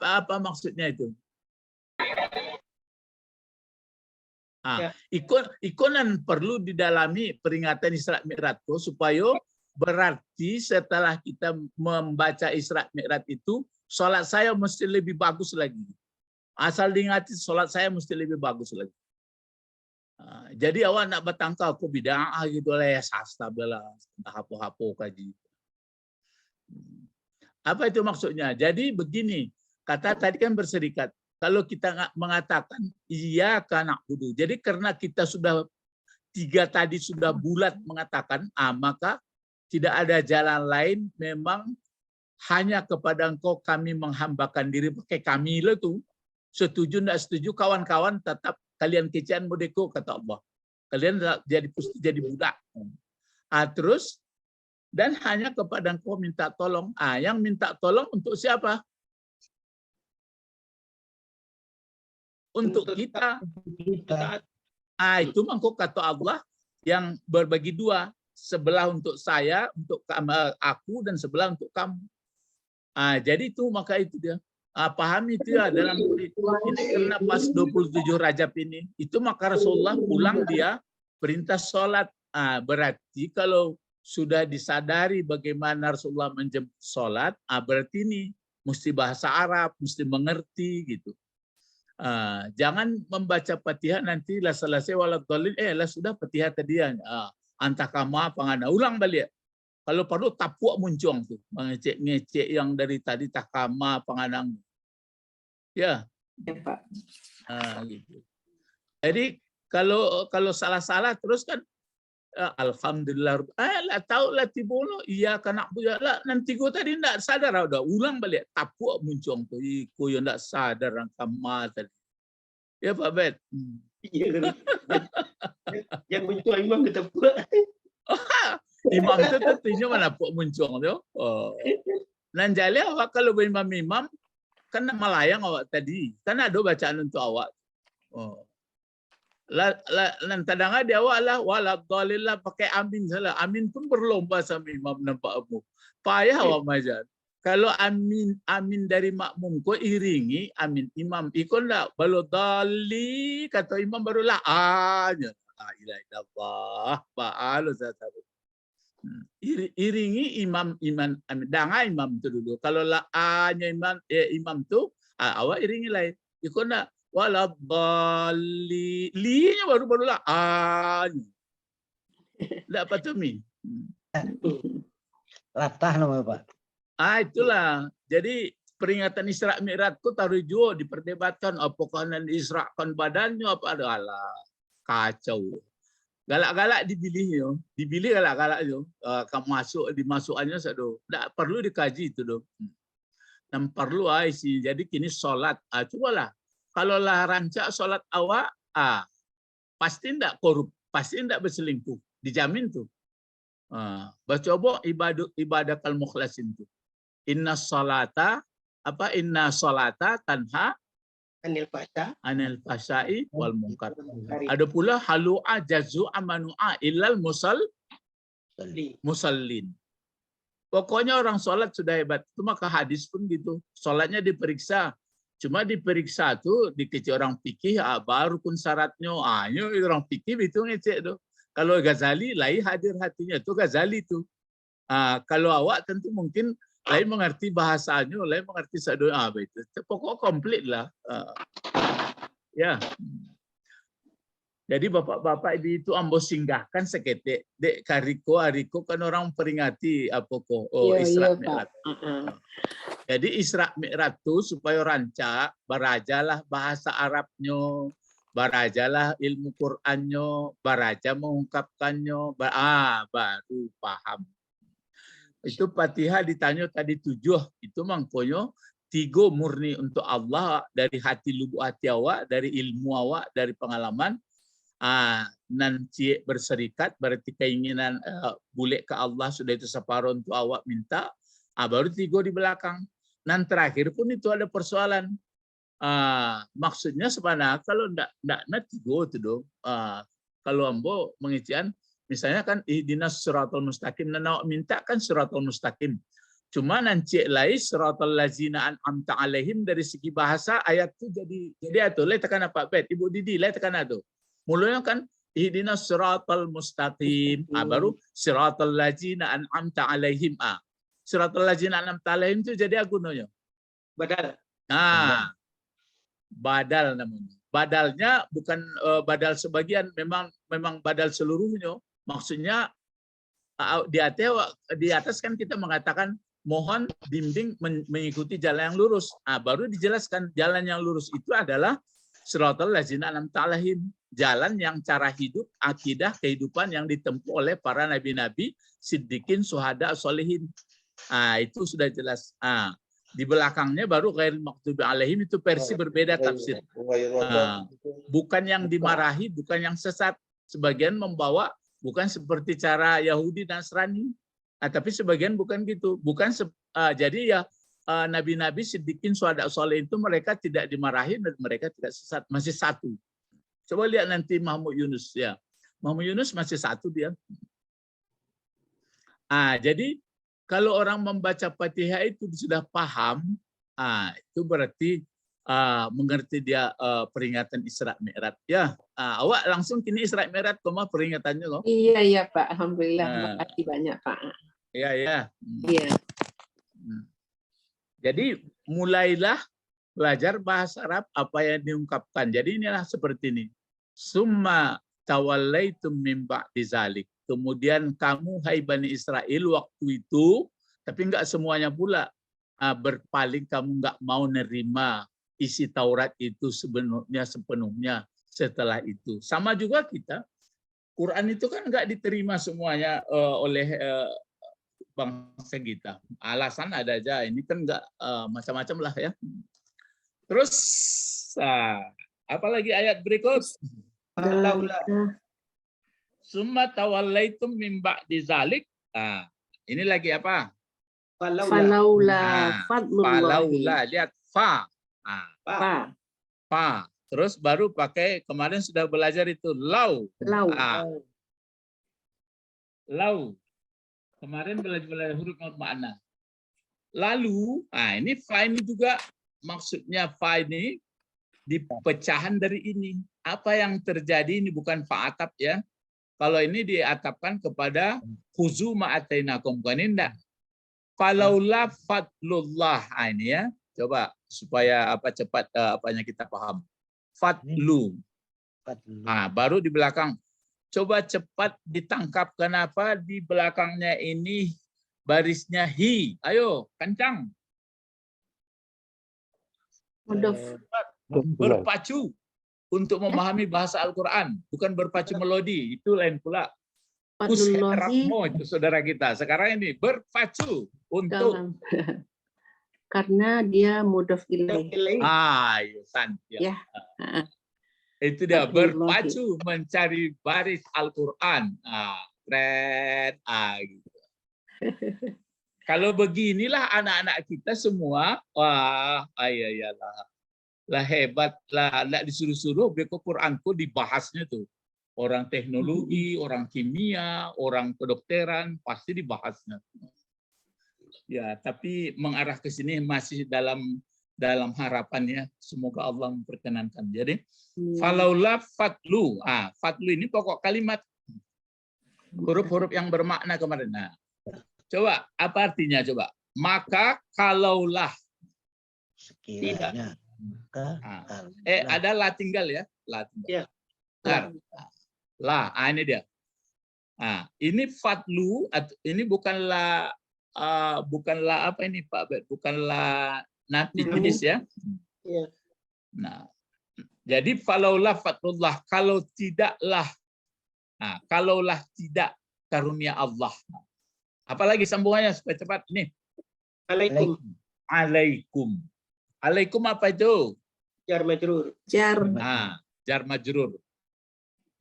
Apa maksudnya itu? Ya. Ikonan perlu didalami peringatan Isra Mi'raj itu supaya berarti setelah kita membaca Isra Mi'raj itu, sholat saya mesti lebih bagus lagi. Asal diingati sholat saya mesti lebih bagus lagi. Jadi awak nak bertangkal aku bid'ah gitu lah ya, sasta bela entah apa-apa kaji. Apa itu maksudnya? Jadi begini, kata tadi kan berserikat. Kalau kita mengatakan iya karena na'budu. Jadi karena kita sudah 3 tadi sudah bulat mengatakan, maka tidak ada jalan lain, memang hanya kepada Engkau kami menghambakan diri. Pakai kami itu. Setuju tidak setuju, kawan-kawan tetap kalian kecian modeko, kata Allah. Kalian jadi budak. Terus, dan hanya kepada Engkau minta tolong. Yang minta tolong untuk siapa? Untuk kita. Itu mangkuk kata Allah yang berbagi 2. Sebelah untuk saya, untuk aku, dan sebelah untuk kamu. Jadi itu maka itu dia. Pahami itu ya dalam ini karena pas 27 Rajab ini. Itu maka Rasulullah pulang dia perintah sholat. Berarti kalau sudah disadari bagaimana Rasulullah menjemput sholat, berarti ini mesti bahasa Arab, mesti mengerti gitu. Jangan membaca Fatihah nanti lah selesai waladhdallin, lah sudah Fatihah tadi antah kama pangana ulang balik. Kalau perlu tapuak muncung tuh, mengecek-ngecek yang dari tadi takama panganang. Ya. Ya, Pak. Gitu. Jadi kalau salah-salah terus kan alhamdulillah lah tahu lah tibono iya kena lah nanti gua tadi ndak sadar udah ulang balik tapuk muncung tuh iku yang ndak sadar rangkama tadi ya Pak Bet. Iya. Yang muncul imam kita pula. Imam itu tentunya mana puk muncung tu. Nan jale awak kalau imam kan melayang awak tadi kan ada bacaan untuk awak. Lan kadang dia awak lah waladhdallin pakai amin salah. Amin pun berlomba sama imam nampak abu. Payah awak majan. Kalau amin dari makmum ko iringi amin imam ikon lah balodali kata imam barulah aja. La ilaha illallah ba'alu satu. Iringi imam danga imam tu dulu. Kalau la anya imam tu awak iringi lain. Ikon lah waladhdallin linya baru lah tidak patumi Latah nama Pak. Itulah jadi peringatan Isra Mi'raj itu taruh juga diperdebatkan apakah nanti Isra'kan badannya apa ada kacau galak-galak dibilih galak-galak yo dimasukannya satu tidak perlu dikaji itu dong dan perlu isi jadi kini sholat cobalah kalau lah rancak sholat awak, pasti tidak korup, pasti tidak berselingkuh, dijamin tuh. Bacoba ibadah kal mukhlasin tuh. Inna solata tanha anil fahsya'i wal munkar. Ada pula halu'a jazu'a manu'a illal musallin. Pokoknya orang sholat sudah hebat. Itu maka hadis pun gitu. Sholatnya diperiksa. Cuma diperiksa tuh dikecek orang fikih baru pun syaratnya orang fikih itu ngecek tuh. Kalau Ghazali lain hadir hatinya tuh Ghazali tuh. Kalau awak tentu mungkin lain mengerti bahasanya, lain mengerti sadoa itu. Pokok komplit lah. Ya. Jadi bapak-bapak itu ambo singgahkan seketik dek kariko kan orang peringati apa kok Isra Mi'raj. Jadi Isra Mi'raj itu supaya rancak barajalah bahasa Arabnya, barajalah ilmu Qur'annya, baraja mengungkapkannya, baru paham. Itu Fatihah ditanya tadi 7, itu mangkonyo 3 murni untuk Allah dari hati lubuk hati awak, dari ilmu awak, dari pengalaman. Nanti berserikat berarti keinginan balik ke Allah sudah itu separuh untuk awak minta. Baru 3 di belakang. nan terakhir pun itu ada persoalan. Maksudnya sebenarnya kalau ndak tigo itu dong. Kalau ambo mengician, misalnya kan ihdinas siratal mustaqim, nah minta kan siratal mustaqim. Cuma nanti lain siratal ladzina an'amta alaihim dari segi bahasa ayat itu jadi itu lai tekan apa bet Ibu Didi lai tekan itu. Mulanya kan ihdinas siratal mustaqim, baru siratal ladzina an'amta alaihim. Siratal ladzina an'amta alaihim itu jadi agunonya. Badal. Badal namanya. Badalnya bukan badal sebagian, memang badal seluruhnya. Maksudnya di atas kan kita mengatakan mohon bimbing mengikuti jalan yang lurus. Baru dijelaskan jalan yang lurus itu adalah siratal ladzina an'amta alaihim, jalan yang cara hidup, akidah, kehidupan yang ditempuh oleh para nabi-nabi, siddiqin, syuhada, sholihin. Itu sudah jelas. Di belakangnya baru ghairil maghdubi alaihim, itu versi berbeda tafsir. Bukan yang dimarahi, bukan yang sesat. Sebagian membawa bukan seperti cara Yahudi dan Nasrani, tapi sebagian bukan gitu. Jadi ya nabi-nabi siddiqin syuhada sholihin itu mereka tidak dimarahi dan mereka tidak sesat, masih satu. Coba lihat nanti Mahmud Yunus ya. Mahmud Yunus masih satu dia. Jadi kalau orang membaca Fatihah itu sudah paham, itu berarti mengerti dia peringatan Isra Mi'raj. Ya, awak langsung kini Isra Mi'raj koma peringatannya loh. Iya Pak, alhamdulillah, terima kasih banyak Pak. Iya. Iya. Jadi mulailah belajar bahasa Arab apa yang diungkapkan. Jadi inilah seperti ini. Summa tawallaitum min ba'di zalik. Kemudian kamu hai Bani Israel waktu itu, tapi enggak semuanya pula, berpaling, kamu enggak mau nerima isi Taurat itu sepenuhnya setelah itu. Sama juga kita, Quran itu kan enggak diterima semuanya oleh bangsa kita. Alasan ada aja, ini kan enggak macam-macam lah ya. Terus, apalagi ayat berikut? Summa tawallaitum min ba'di zalik. Ini lagi apa? Falaula fadlullahi. Falaula, lihat fa. Fa. Terus baru pakai, kemarin sudah belajar itu lau. Lau. Kemarin belajar huruf makna. Lalu, ini fa ini juga maksudnya fa ini di pecahan dari ini. Apa yang terjadi ini bukan fa atap ya. Kalau ini diatapkan kepada khuzu ma'atainakum, bukan indah. Falaula fadlullah, ini ya. Coba supaya cepat apanya kita paham. Fadlu. Baru di belakang. Coba cepat ditangkap, kenapa di belakangnya ini barisnya hi. Ayo, kencang. Berpacu untuk memahami bahasa Al-Quran, bukan berpacu melodi, itu lain pula. Kusheratmo itu saudara kita. Sekarang ini berpacu untuk karena dia mudhof ilaih. Ya. Itu dia berpacu mencari baris Al-Quran. Keren. Gitu. Kalau beginilah anak-anak kita semua, lah hebat lah, nggak disuruh-suruh beko Quranku dibahasnya tuh. Orang teknologi, orang kimia, orang kedokteran pasti dibahasnya. Ya, tapi mengarah ke sini masih dalam harapannya, semoga Allah memperkenankan. Jadi falaula fatlu. Fatlu ini pokok kalimat. Huruf-huruf yang bermakna kemarin. Coba apa artinya coba? Maka kalaulah. Sekiranya. Ada la tinggal ya, la tinggal. La, ini dia. Ini fatlu, ini bukanlah apa ini Pak Bet, bukanlah nafi jenis ya. Nah, jadi falaulah fatlullah, kalau tidaklah, kalaulah tidak karunia Allah. Apalagi sambungannya supaya cepat ini. Alaikum. Alaikum apa itu? Jar majrur. Jar majrur.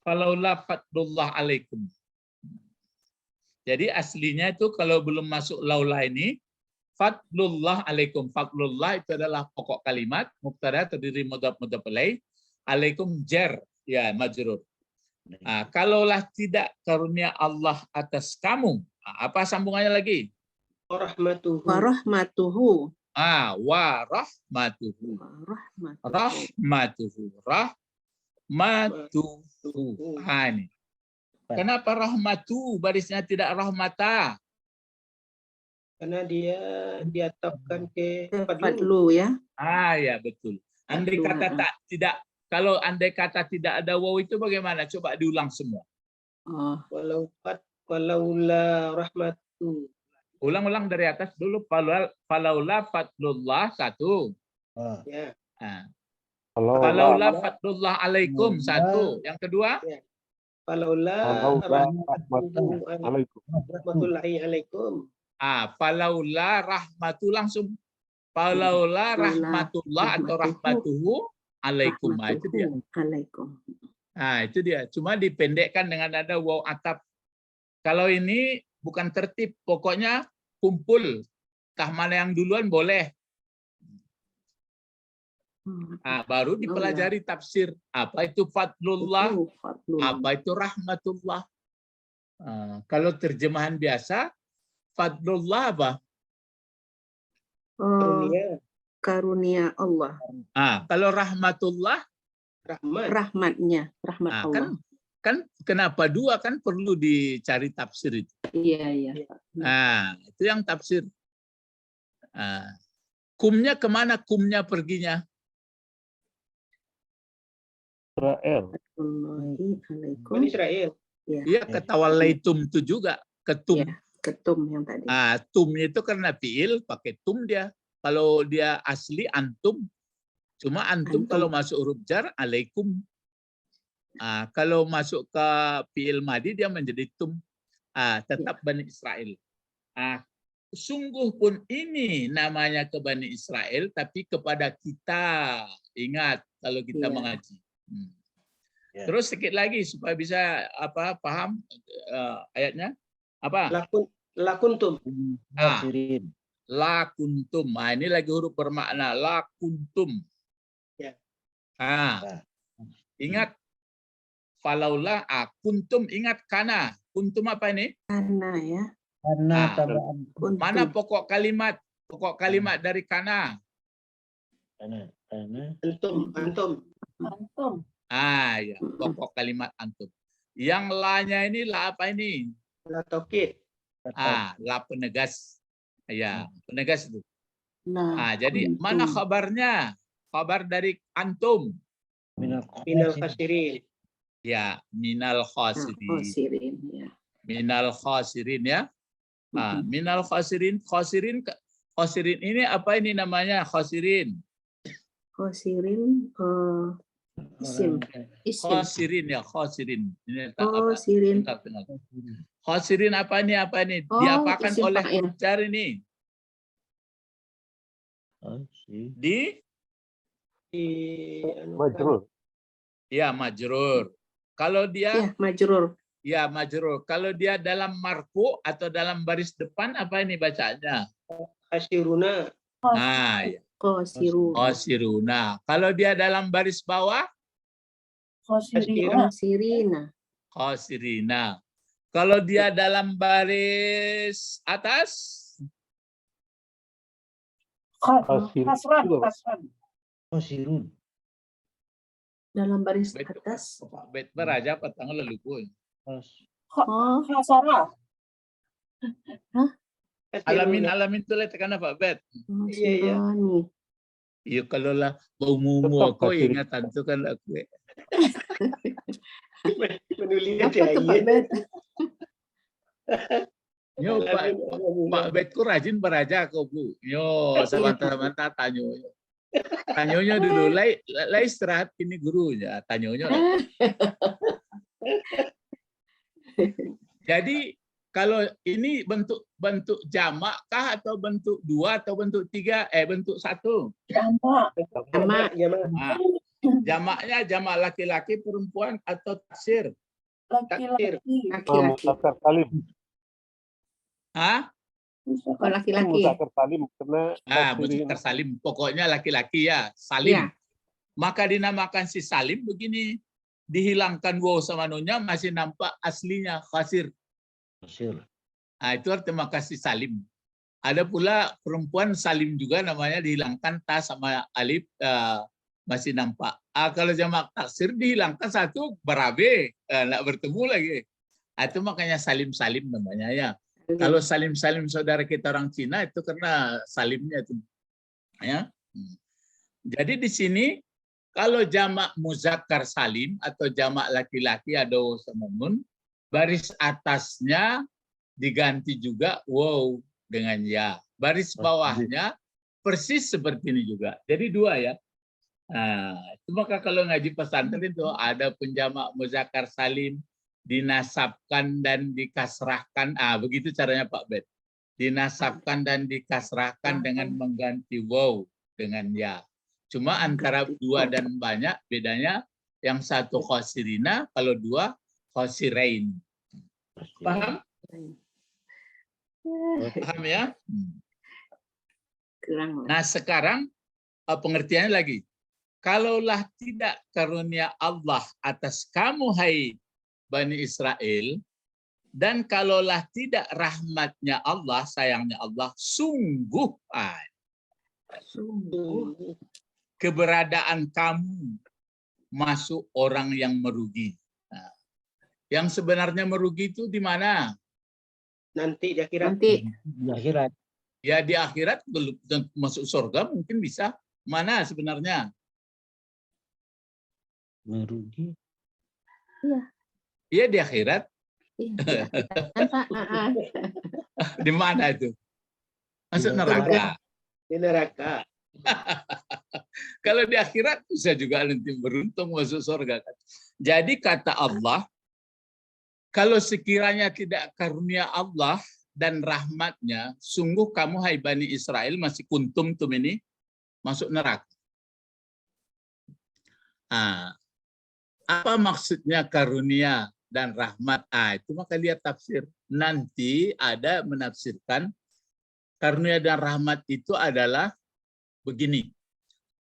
Falaula fadlullah alaikum. Jadi aslinya itu kalau belum masuk laula ini, fadlullah alaikum. Fadlullah itu adalah pokok kalimat, mubtada terdiri mudhaf mudhaf ilaih, alaikum jar, ya majrur. Kalaulah tidak karunia Allah atas kamu, apa sambungannya lagi? Warahmatuhu. Warahmatuhu. Wa rahmatuhu. Rahmatuhu. Rahmatuhu. Ini. Kenapa rahmatu barisnya tidak rahmata? Karena dia diatapkan ke Fadlu ya. Ya betul. Andai kata tidak, kalau andai kata tidak ada waw itu bagaimana? Coba diulang semua. Walaula rahmatu. Ulang-ulang dari atas dulu. Falaula fadlullah satu. Ya. Falaula fadlullah alaikum satu. Yang kedua? Falaula rahmatullahi alaikum. Falaula rahmatu langsung. Falaula rahmatullah atau rahmatuhu alaikum. Itu dia. Alaikum. Itu dia. Cuma dipendekkan dengan ada waw atap. Kalau ini bukan tertib, pokoknya kumpul. Entah mana yang duluan boleh. Baru dipelajari tafsir. Apa itu fadlullah? Apa itu rahmatullah? Kalau terjemahan biasa, fadlullah apa? Karunia Allah. Kalau rahmatullah, rahmatnya, rahmat Allah. Kan kenapa dua, kan perlu dicari tafsir itu. Iya. Itu yang tafsir. Kumnya kemana? Kumnya perginya? Israel. Israel. Iya, ketawallaitum itu juga. Ketum. Ya, ketum yang tadi. Tumnya itu karena fiil pakai tum dia. Kalau dia asli antum. Cuma antum kalau masuk huruf jar alaikum. Kalau masuk ke fiil madi dia menjadi tum. Tetap Bani Israel. Sungguh pun ini namanya ke Bani Israel, tapi kepada kita. Ingat kalau kita mengaji. Terus sedikit lagi supaya bisa paham ayatnya. Apa? Lakuntum. Lakuntum. Ini lagi huruf bermakna. Lakuntum. Ya. Ingat. Falaula kuntum, ingat kana. Kuntum apa ini? Kana ya. Mana pokok kalimat? Pokok kalimat dari kana. Antum. Ya, pokok kalimat antum. Yang la-nya ini la apa ini? La taukid. La penegas. Ya, penegas itu. Jadi kuntum. mana kabarnya? Kabar dari antum. Minal khasirin. Ya, minal khasirin. Minal khasirin ya. Minal khasirin. Khasirin ini apa ini namanya? Khasirin. Khasirin isim. Khasirin ya, khasirin. Ini Khasirin. Khasirin apa ini? Diapakan isim oleh fa'il. huruf jar ini? Majrur. Ya, majrur. Kalau dia Majrur. Ya, majrur. Kalau dia dalam marfu atau dalam baris depan apa ini bacanya? Khasiruna. Ya. Khasiruna. Kalau dia dalam baris bawah? Khasirina. Khasirina. Kalau dia dalam baris atas? Khasirun. Dalam baris atas. Bet beraja patang lalu pun. Alamin tu lihat tekan apa bet? Iya. Iya kalau lah umumu aku ingatan tu kan aku. Menulis Apa tuh Pak Bet? Yo Pak Betku rajin beraja aku Bu. Yo sebentar tanya. Tanyonya dulu, lai istirahat ini gurunya. Tanyonya. Jadi kalau ini bentuk jamak kah atau bentuk dua atau bentuk tiga? Bentuk satu. Jamak. Jamaknya jamak laki-laki, perempuan atau taksir? Laki-laki. Hah? Oh, laki-laki. Muzakkar salim karena Muzakkar salim. Pokoknya laki-laki ya, salim. Ya. Maka dinamakan si salim begini. Dihilangkan waw sama nunnya masih nampak aslinya khasir. Nah, itu artinya maka si salim. Ada pula perempuan salim juga namanya dihilangkan ta sama alif masih nampak. Kalau jamak taksir dihilangkan satu berabe, nggak bertemu lagi. Itu makanya salim-salim namanya ya. Kalau salim-salim saudara kita orang Cina itu karena salimnya itu. Ya. Jadi di sini kalau jamak muzakkar salim atau jamak laki-laki ada waw sama nun, baris atasnya diganti juga waw dengan ya. Baris bawahnya persis seperti ini juga. Jadi dua ya. Nah, itu maka kalau ngaji pesantren itu ada penjamak muzakkar salim, dinasabkan dan dikasrahkan. Begitu caranya Pak Bet. Dinasabkan dan dikasrahkan dengan mengganti waw dengan ya. Cuma antara dua dan banyak bedanya yang satu khosirina, kalau dua khosirain. Paham? Paham ya? Nah sekarang pengertiannya lagi. Kalaulah tidak karunia Allah atas kamu hai Bani Israel, dan kalaulah tidak rahmatnya Allah, sayangnya Allah, sungguh keberadaan kamu masuk orang yang merugi. Nah, yang sebenarnya merugi itu di mana? Nanti di akhirat. Nanti. Di akhirat. Ya di akhirat belum masuk surga mungkin bisa. Mana sebenarnya? Merugi. Iya. Iya di akhirat. Di mana itu? Masuk neraka. Di neraka. Kalau di akhirat bisa juga nanti beruntung masuk surga. Jadi kata Allah, kalau sekiranya tidak karunia Allah dan rahmatnya, sungguh kamu hai Bani Israel masih kuntum tum ini masuk neraka. Apa maksudnya karunia dan rahmat? Itu maka lihat tafsir. Nanti ada menafsirkan karunia dan rahmat itu adalah begini.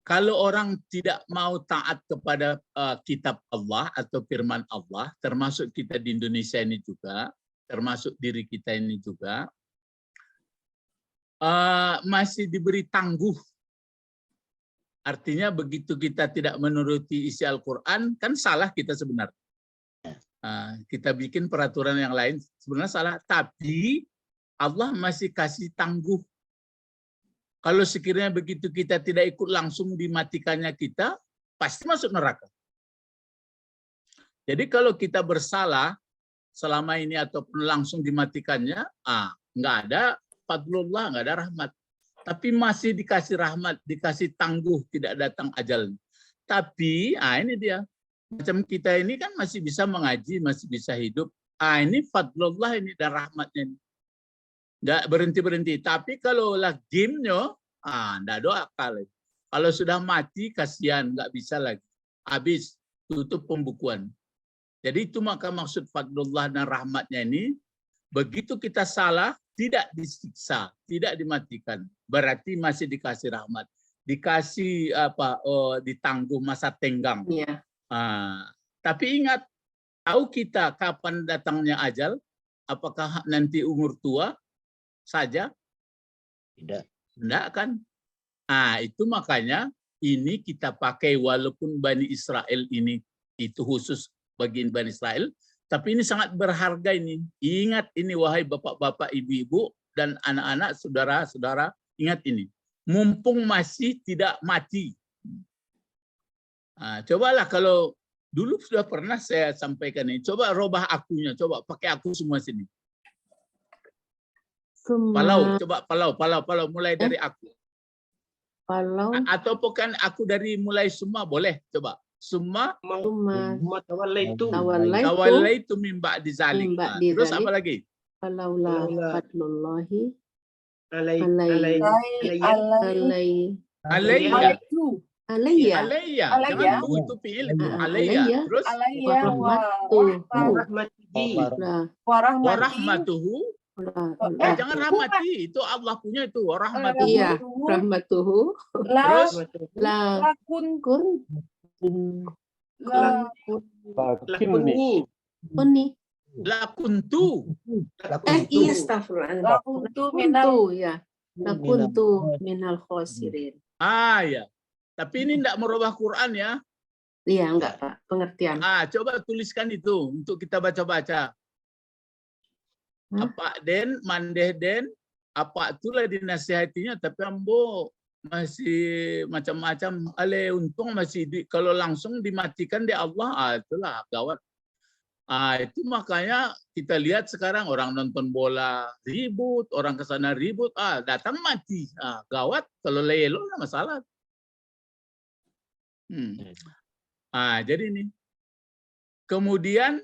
Kalau orang tidak mau taat kepada kitab Allah atau firman Allah, termasuk kita di Indonesia ini juga, termasuk diri kita ini juga, masih diberi tangguh. Artinya begitu kita tidak menuruti isi Al-Quran, kan salah kita sebenarnya. Kita bikin peraturan yang lain, sebenarnya salah. Tapi Allah masih kasih tangguh. Kalau sekiranya begitu kita tidak ikut langsung dimatikannya kita, pasti masuk neraka. Jadi kalau kita bersalah selama ini ataupun langsung dimatikannya, nggak ada fadlullah, nggak ada rahmat. Tapi masih dikasih rahmat, dikasih tangguh, tidak datang ajal. Tapi ini dia, macam kita ini kan masih bisa mengaji, masih bisa hidup. Ini fadlullah ini dan rahmatnya ini. Nggak berhenti-berhenti. Tapi kalau lah gamenya, nggak ada akal. Kalau sudah mati, kasihan, nggak bisa lagi. Habis, tutup pembukuan. Jadi itu maka maksud fadlullah dan rahmatnya ini, begitu kita salah, tidak disiksa, tidak dimatikan. Berarti masih dikasih rahmat. Dikasih ditangguh masa tenggang. Iya. Tapi ingat, tahu kita kapan datangnya ajal? Apakah nanti umur tua saja? Tidak. Tidak kan? Itu makanya ini kita pakai walaupun Bani Israel ini itu khusus bagi Bani Israel, tapi ini sangat berharga ini. Ingat ini wahai bapak-bapak, ibu-ibu dan anak-anak, saudara-saudara, ingat ini. Mumpung masih tidak mati. Cobalah kalau dulu sudah pernah saya sampaikan ini, coba robah akunya, coba pakai aku semua sini. Palau, coba palau, mulai dari aku. Palau. Atau bukan aku dari mulai semua, boleh, coba. Semua. Tawallaitu min ba'di zalik. Terus apa lagi? Falaula fadlullahi alayya. Jangan tunggu itu fi'il itu. Alayya. Terus Warahmatuhu. warahmatuhu Jangan rahmati, itu Allah punya itu rahmati. Iya, rahmatuhu. Terus La kun Lakuni. kuni. la kuntu. Iya, astagfirullah. La kuntu ya. La kuntu minal khosirin. Ya. Tapi ini tidak merubah Quran ya. Iya, enggak Pak, pengertian. Coba tuliskan itu untuk kita baca-baca. Apa den, mandeh den, apa itulah dinasihatinya, tapi ambo masih macam-macam. Untung masih kalau langsung dimatikan di Allah, itulah gawat. Itu makanya kita lihat sekarang orang nonton bola ribut, orang ke sana ribut, datang mati. Gawat, kalau lelo nggak masalah. Jadi ini. Kemudian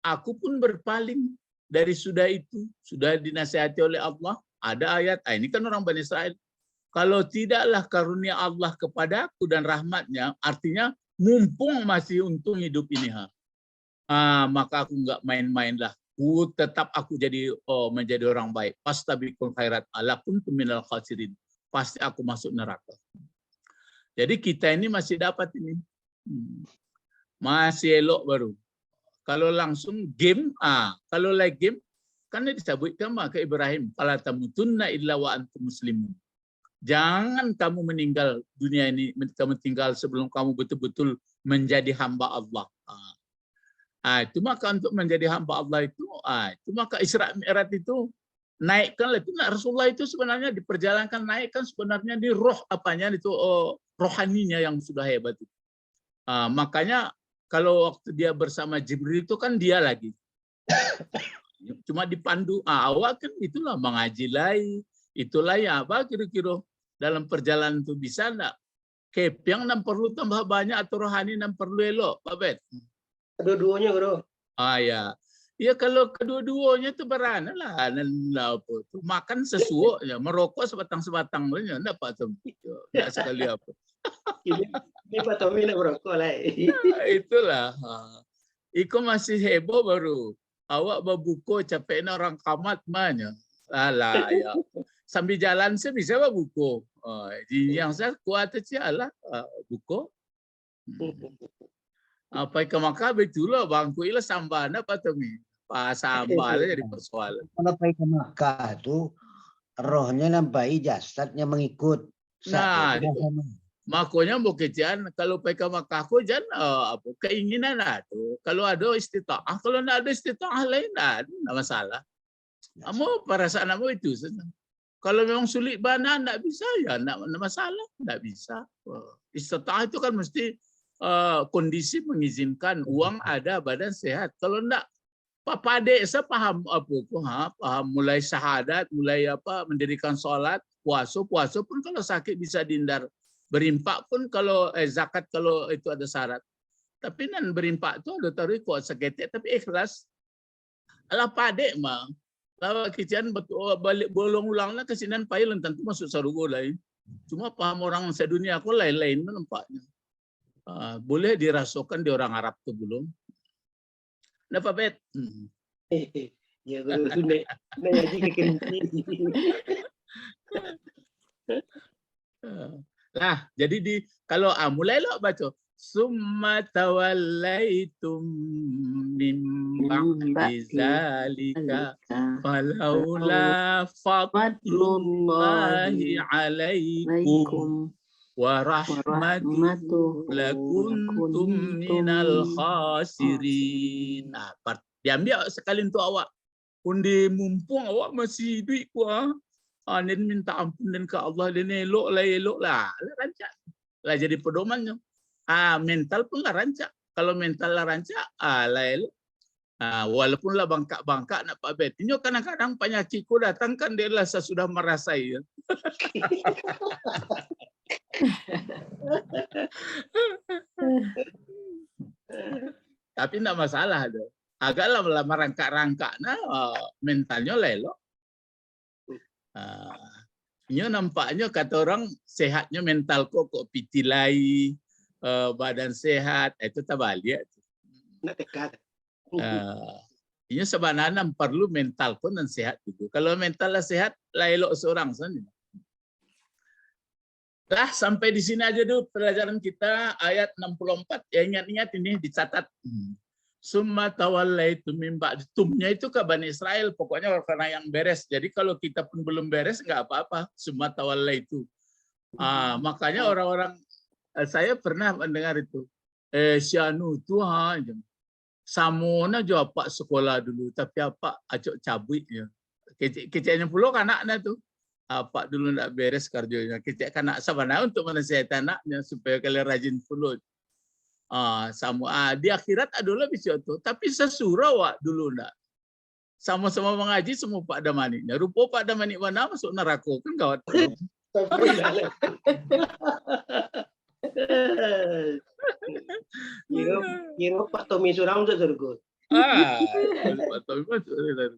aku pun berpaling dari sudah itu, sudah dinasihati oleh Allah. Ada ayat, ini kan orang Bani Israel. Kalau tidaklah karunia Allah kepadaku dan rahmatnya, artinya mumpung masih untung hidup ini. Maka aku nggak main-main lah. Tetap aku menjadi orang baik. Fastabiqul khairat ala kuntum minal khasirin. Pasti aku masuk neraka. Jadi kita ini masih dapat ini. Masih elok baru. Kalau langsung game, kalau like game, kan disebutkan ke Ibrahim, fala tamutunna illa wa antum muslimun. Jangan kamu meninggal dunia ini, kamu tinggal sebelum kamu betul-betul menjadi hamba Allah. Itu maka untuk menjadi hamba Allah itu maka Isra Mi'raj itu naikkan itu. Rasulullah itu sebenarnya diperjalankan naikkan sebenarnya di roh apanya itu rohaninya yang sudah hebat itu. Makanya kalau waktu dia bersama Jibril itu kan dia lagi. Cuma dipandu awal kan itulah mengaji lagi. Itulah ya apa kira-kira dalam perjalanan itu bisa enggak? Kepiang nam perlu tambah banyak atau rohani nam perlu elok, Pak Bet? Kedua-duanya, Bro. Ya. Ya kalau kedua-duanya itu berana lah. Makan sesuatu, merokok sebatang-sebatang saja, enggak Pak Tommy. Enggak sekali apa. Ini Pak Tommy nak merokok lah. Itulah. Iko masih heboh baru. Awak berbuku capeknya orang kamat mana. Alah ya. Sambil jalan saya bisa berbuku. Yang saya kuat aja lah buku. Apa ke Makkah betul lah bangku ilah sambana Pak Tommy. Pas sambal jadi persoalan. Kalau pergi ke Makkah itu rohnya nampai jasadnya mengikut. Nah, makanya bukan kalau pergi ke Makkah aku jangan keinginan tuh. Kalau ada istita'ah, kalau tidak ada istita'ah lain tidak masalah. Kamu perasaan kamu itu saja. Kalau memang sulit bana tidak bisa ya tidak masalah, tidak bisa. Istita'ah itu kan mesti kondisi mengizinkan, uang ada, badan sehat. Kalau enggak, Papa Adik saya paham paham mulai syahadat, mulai mendirikan sholat, puasa pun kalau sakit bisa dihindar. Berimpak pun kalau zakat kalau itu ada syarat. Tapi nan berimpak itu ada tarik kuat sakit tapi ikhlas. Alah Pak Adik mah. Kalau kician balik bolong ulanglah ke sinan pailan tentu masuk sarugo lain. Cuma paham orang sedunia aku lain-lain nampaknya. Boleh dirasakan di orang Arab tuh belum? Nah, Pak Bet. Ya, sudah ngaji ke kenci. Nah, jadi kalau mulailah baca summa tawallaitum min ba'di zalika falaula fadlullahi alaikum wa rahmatuhu lakuntum minal khasirin. Nah, diambil sekali untuk awak. Undi mumpung awak masih duit kuah. Nen minta ampun dan ke Allah dan elok lah rancak. Lah jadi pedomannya. Mental pun lah rancak. Kalau mental lah rancak, lah elok. Walaupun lah bangkak-bangkak nak Pak Bet. Ini kadang-kadang penyakitku datang kan dia lah sudah merasai. Ya. Tapi tidak masalah tuh. Agaklah merangkak-rangkak mentalnya lelo. Ini nampaknya kata orang sehatnya mental kok pitilai, badan sehat itu terbalik. Nak dekat. Ini sebenarnya perlu mental pun dan sehat juga. Kalau mentalnya sehat, lah elok seorang sana. Lah sampai di sini aja dulu pelajaran kita ayat 64. Ya ingat-ingat ini dicatat. Summa tawallaitum min ba'di. Tumnya itu ke Bani Israel, pokoknya karena yang beres. Jadi kalau kita pun belum beres nggak apa-apa. Summa tawallaitu. Makanya orang-orang saya pernah mendengar itu. Syanu Tuhan. Samona jo apa sekolah dulu, tapi apa acok cabut ya. Keceknya puluh anaknya tuh. Apa dulu nak beres kerjanya. Kecek anak sebenarnya untuk menasihati anaknya supaya kalian rajin puluh. Di akhirat adalah bisa tuh, tapi sesurau dulu nak. Sama-sama mengaji semua Pak Damaniknya. Rupa Pak Damanik mana masuk neraka kan gawat. Kira Pak Tommy Suram masuk surga. Pak Tommy masuk surga.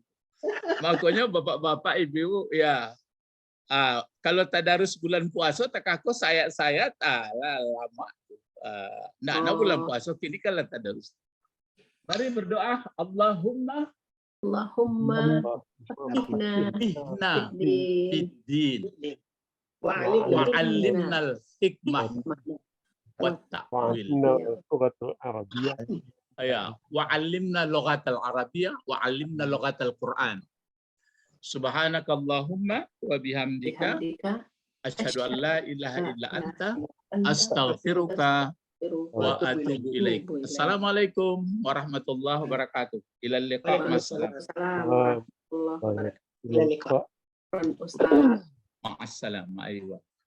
Makanya bapak-bapak ibu ya. Kalau tadarus bulan puasa takako saya lama. Nah bulan puasa kini kalau tadarus. Mari berdoa. Allahumma ihna fiddin wa 'allimnal hikmah wa ta'wil. Wa 'allimna lughatal arabiyyah wa 'allimna lughatal Qur'an. Subhanakallahumma wa bihamdika asyhadu an la ilaha illa anta astaghfiruka wa atubu ilaik. Assalamualaikum warahmatullahi wabarakatuh. Ilal liqa. Ma'assalam.